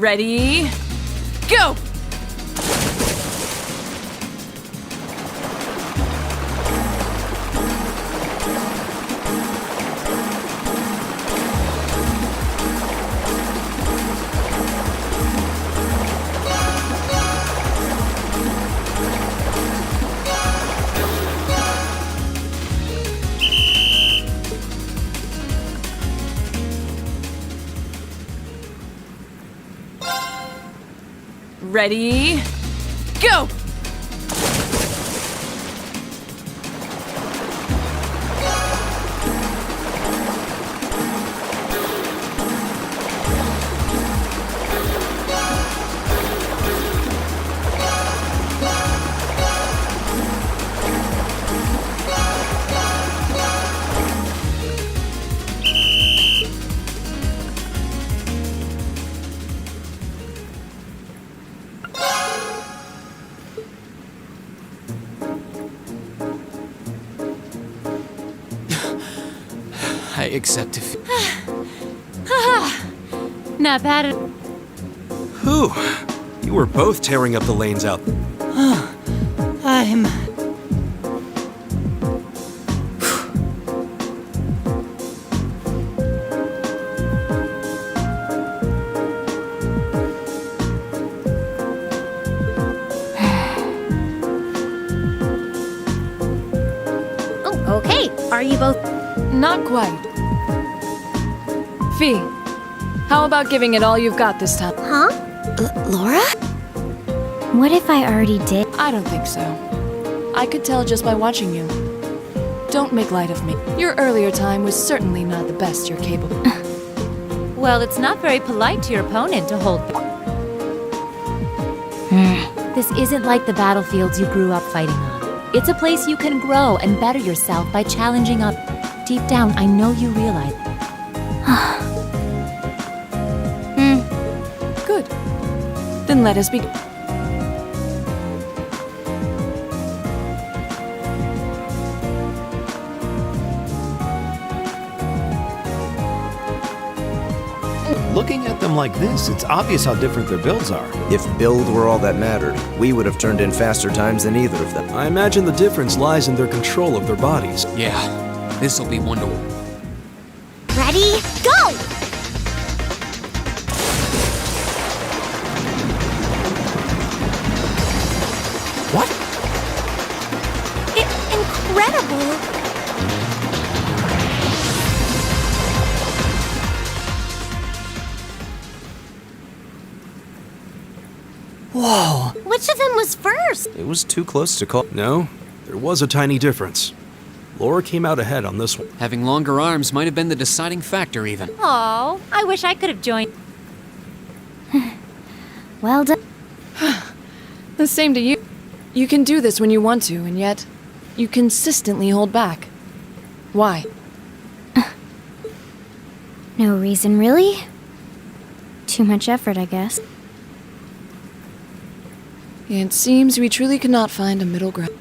Ready, go! Ready, go! I accept defeat. Not bad at Whew. You were both tearing up the lanes out. I'm... Oh, okay. Are you both... Not quite. Fee, how about giving it all you've got this time? Huh? Laura? What if I already did? I don't think so. I could tell just by watching you. Don't make light of me. Your earlier time was certainly not the best you're capable. Well, it's not very polite to your opponent to hold. This isn't like the battlefields you grew up fighting on. It's a place you can grow and better yourself by challenging up. Deep down, I know you realize. Good. Then let us begin. Looking at them like this, it's obvious how different their builds are. If build were all that mattered, we would have turned in faster times than either of them. I imagine the difference lies in their control of their bodies. Yeah, this'll be wonderful. Ready, go! What? Incredible! Whoa! Which of them was first? It was too close to call. No, there was a tiny difference. Laura came out ahead on this one. Having longer arms might have been the deciding factor, even. Aw, I wish I could have joined. Well done. The same to you. You can do this when you want to, and yet you consistently hold back. Why? No reason, really? Too much effort, I guess. It seems we truly cannot find a middle ground.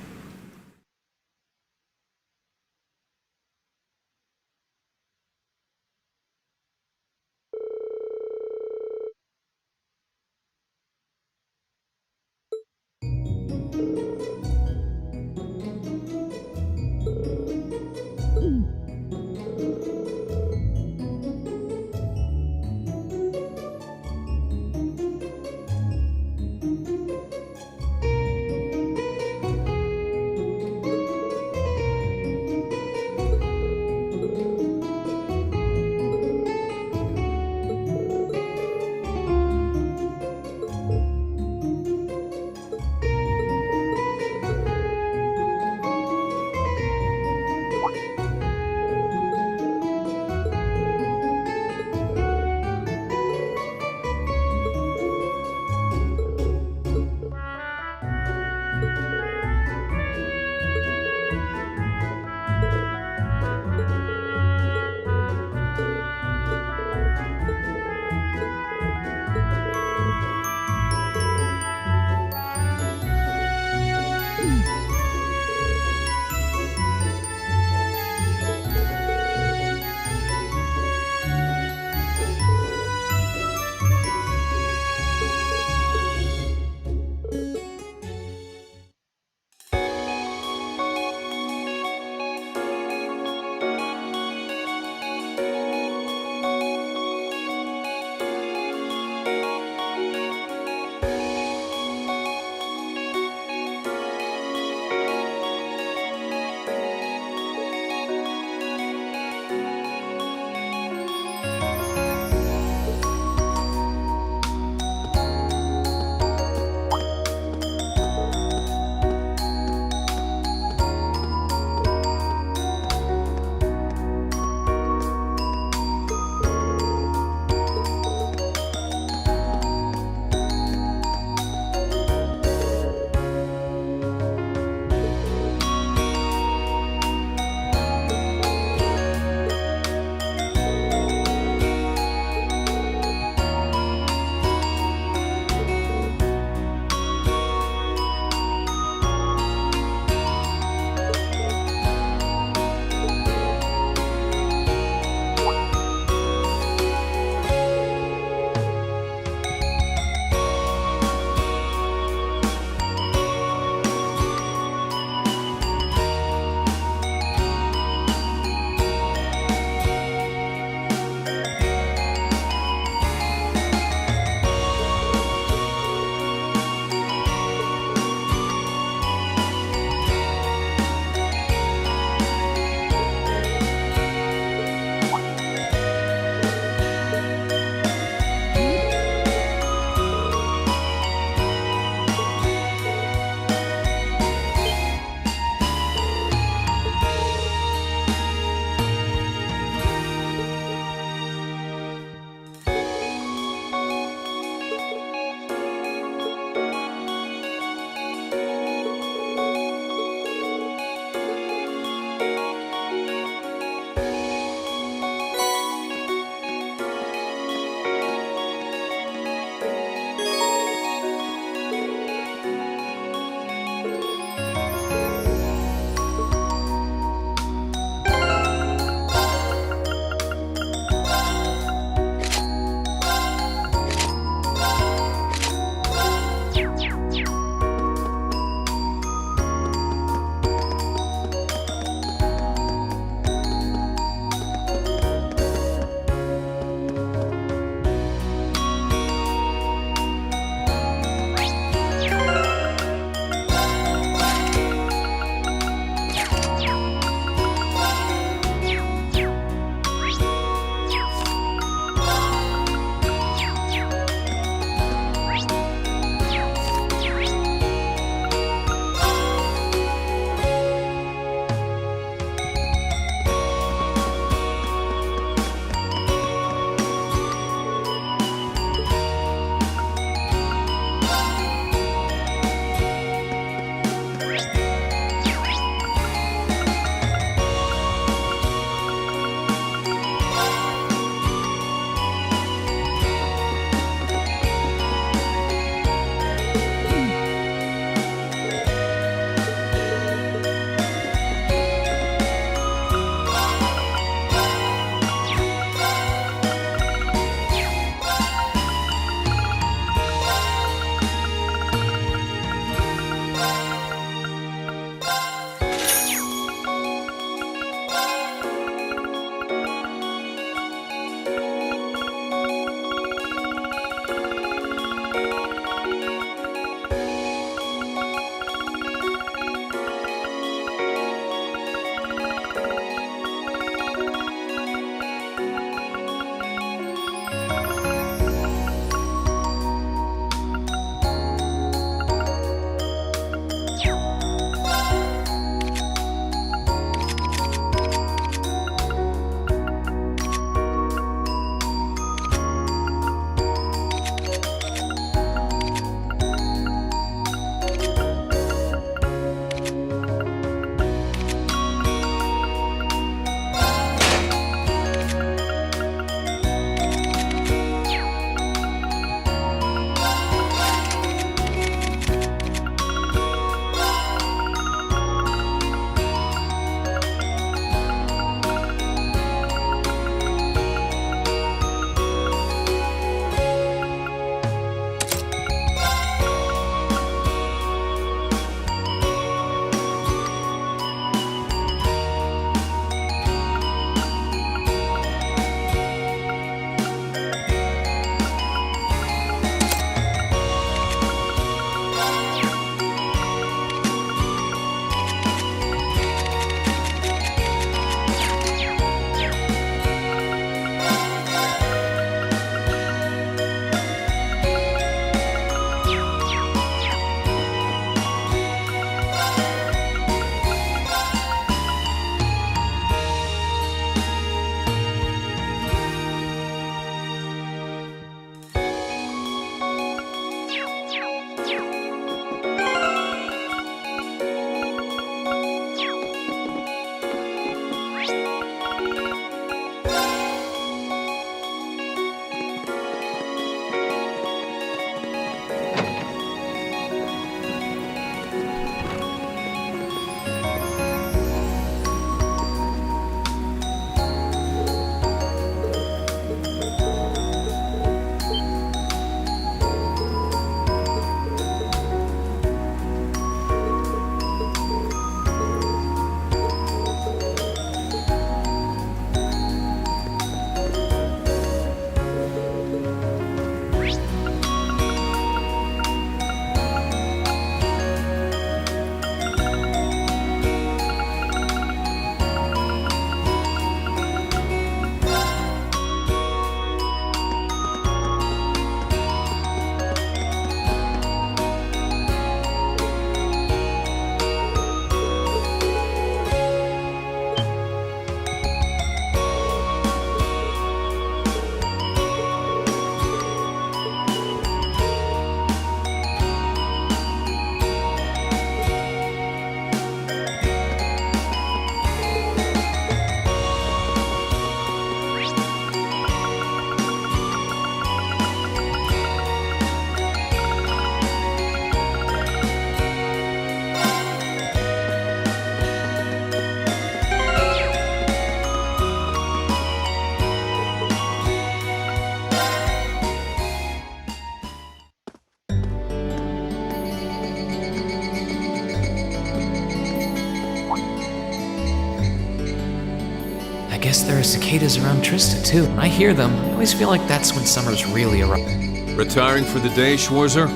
guess there are cicadas around Trista, too. When I hear them, I always feel like that's when summer's really around. Retiring for the day, Schwarzer?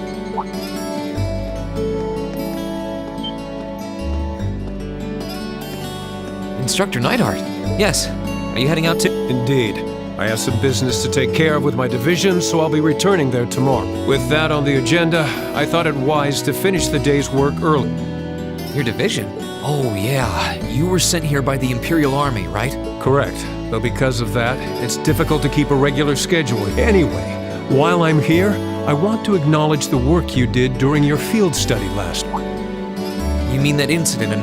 Instructor Neidhart. Yes. Are you heading out too? Indeed. I have some business to take care of with my division, so I'll be returning there tomorrow. With that on the agenda, I thought it wise to finish the day's work early. Your division? Oh, yeah. You were sent here by the Imperial Army, right? Correct. Though because of that, it's difficult to keep a regular schedule. Anyway, while I'm here, I want to acknowledge the work you did during your field study last week. You mean that incident in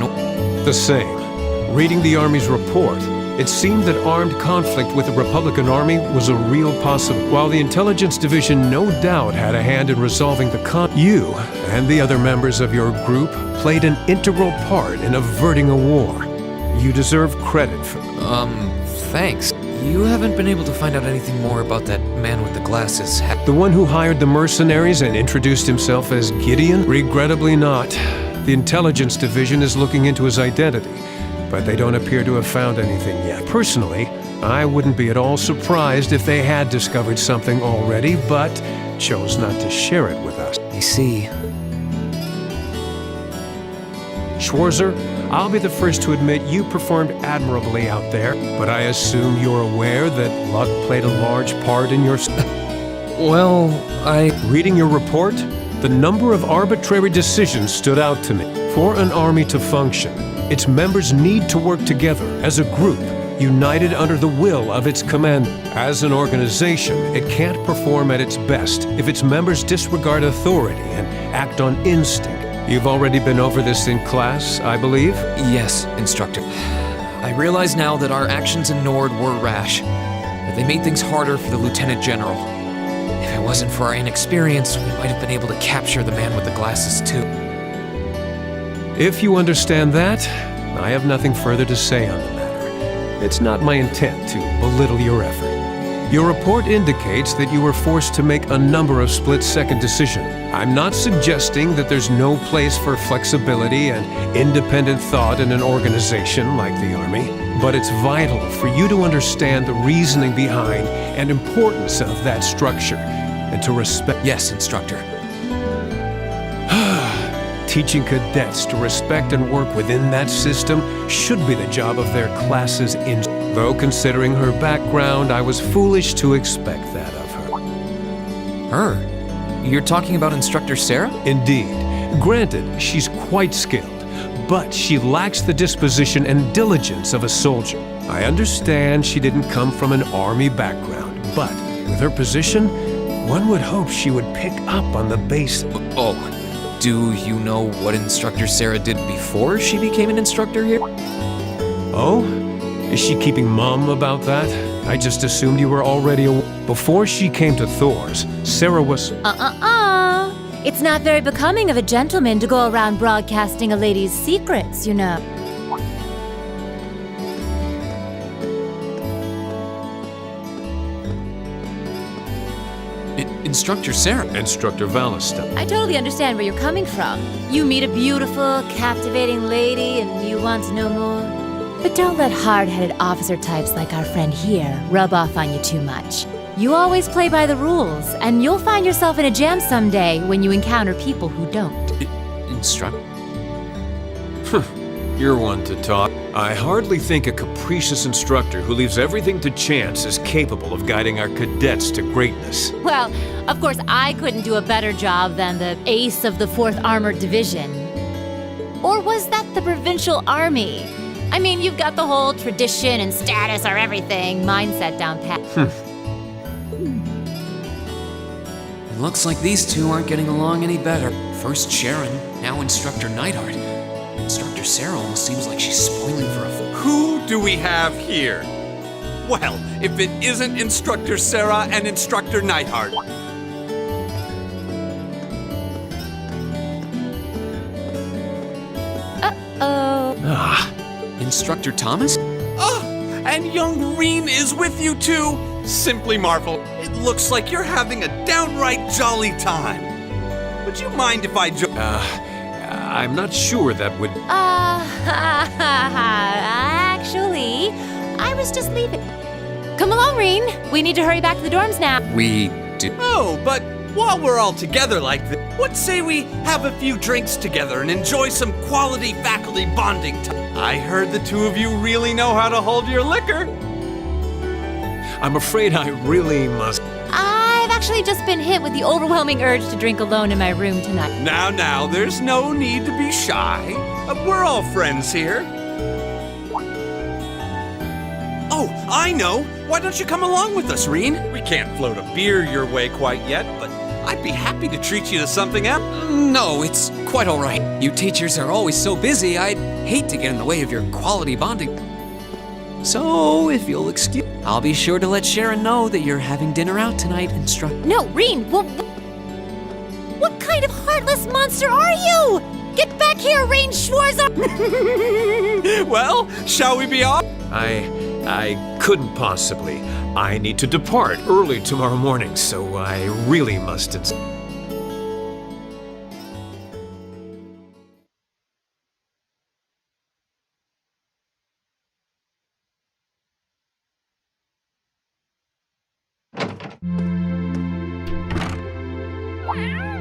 The same. Reading the Army's report, it seemed that armed conflict with the Republican Army was a real possibility. While the Intelligence Division no doubt had a hand in resolving the you and the other members of your group played an integral part in averting a war. You deserve credit for... Thanks. You haven't been able to find out anything more about that man with the glasses. The one who hired the mercenaries and introduced himself as Gideon? Regrettably not. The Intelligence Division is looking into his identity, but they don't appear to have found anything yet. Personally, I wouldn't be at all surprised if they had discovered something already, but chose not to share it with us. I see. Schwarzer, I'll be the first to admit you performed admirably out there, but I assume you're aware that luck played a large part in your... Well, Reading your report, the number of arbitrary decisions stood out to me. For an army to function, its members need to work together as a group, united under the will of its commander. As an organization, it can't perform at its best if its members disregard authority and act on instinct. You've already been over this in class, I believe? Yes, Instructor. I realize now that our actions in Nord were rash, that they made things harder for the Lieutenant General. If it wasn't for our inexperience, we might have been able to capture the man with the glasses, too. If you understand that, I have nothing further to say on the matter. It's not my intent to belittle your effort. Your report indicates that you were forced to make a number of split-second decisions. I'm not suggesting that there's no place for flexibility and independent thought in an organization like the Army, but it's vital for you to understand the reasoning behind and importance of that structure, and to respect... Yes, Instructor. Teaching cadets to respect and work within that system should be the job of their classes in... Though considering her background, I was foolish to expect that of her. Her? You're talking about Instructor Sarah? Indeed. Granted, she's quite skilled, but she lacks the disposition and diligence of a soldier. I understand she didn't come from an Army background, but with her position, one would hope she would pick up on the basics. Oh. Do you know what Instructor Sarah did before she became an instructor here? Oh? Is she keeping mum about that? I just assumed you were already aware. Before she came to Thor's, Sarah was... It's not very becoming of a gentleman to go around broadcasting a lady's secrets, you know. Instructor Sarah. Instructor Valista. I totally understand where you're coming from. You meet a beautiful, captivating lady and you want to know more. But don't let hard-headed officer types like our friend here rub off on you too much. You always play by the rules, and you'll find yourself in a jam someday when you encounter people who don't. Instructor? You're one to talk. I hardly think a capricious instructor who leaves everything to chance is capable of guiding our cadets to greatness. Well, of course, I couldn't do a better job than the ace of the 4th Armored Division. Or was that the Provincial Army? I mean, you've got the whole tradition and status or everything mindset down pat. It looks like these two aren't getting along any better. First Sharon, now Instructor Neidhart. Instructor Sarah almost seems like she's spoiling for a... Who do we have here? Well, if it isn't Instructor Sarah and Instructor Neidhart. Instructor Thomas? And young Reen is with you too? Simply marvel. It looks like you're having a downright jolly time. Would you mind if I I'm not sure that would... Actually, I was just leaving. Come along, Reen. We need to hurry back to the dorms now. We do. Oh, but while we're all together like this, what say we have a few drinks together and enjoy some quality faculty bonding time? I heard the two of you really know how to hold your liquor. I'm afraid I really must. I've actually just been hit with the overwhelming urge to drink alone in my room tonight. Now, there's no need to be shy. We're all friends here. Oh, I know. Why don't you come along with us, Reen? We can't float a beer your way quite yet, but I'd be happy to treat you to something else. No, it's quite all right. You teachers are always so busy, I'd hate to get in the way of your quality bonding. So, if you'll excuse, I'll be sure to let Sharon know that you're having dinner out tonight and No, Reen, what kind of heartless monster are you? Get back here, Reen Schwarzer! Well, shall we be off? I couldn't possibly. I need to depart early tomorrow morning, so I really must. Wow.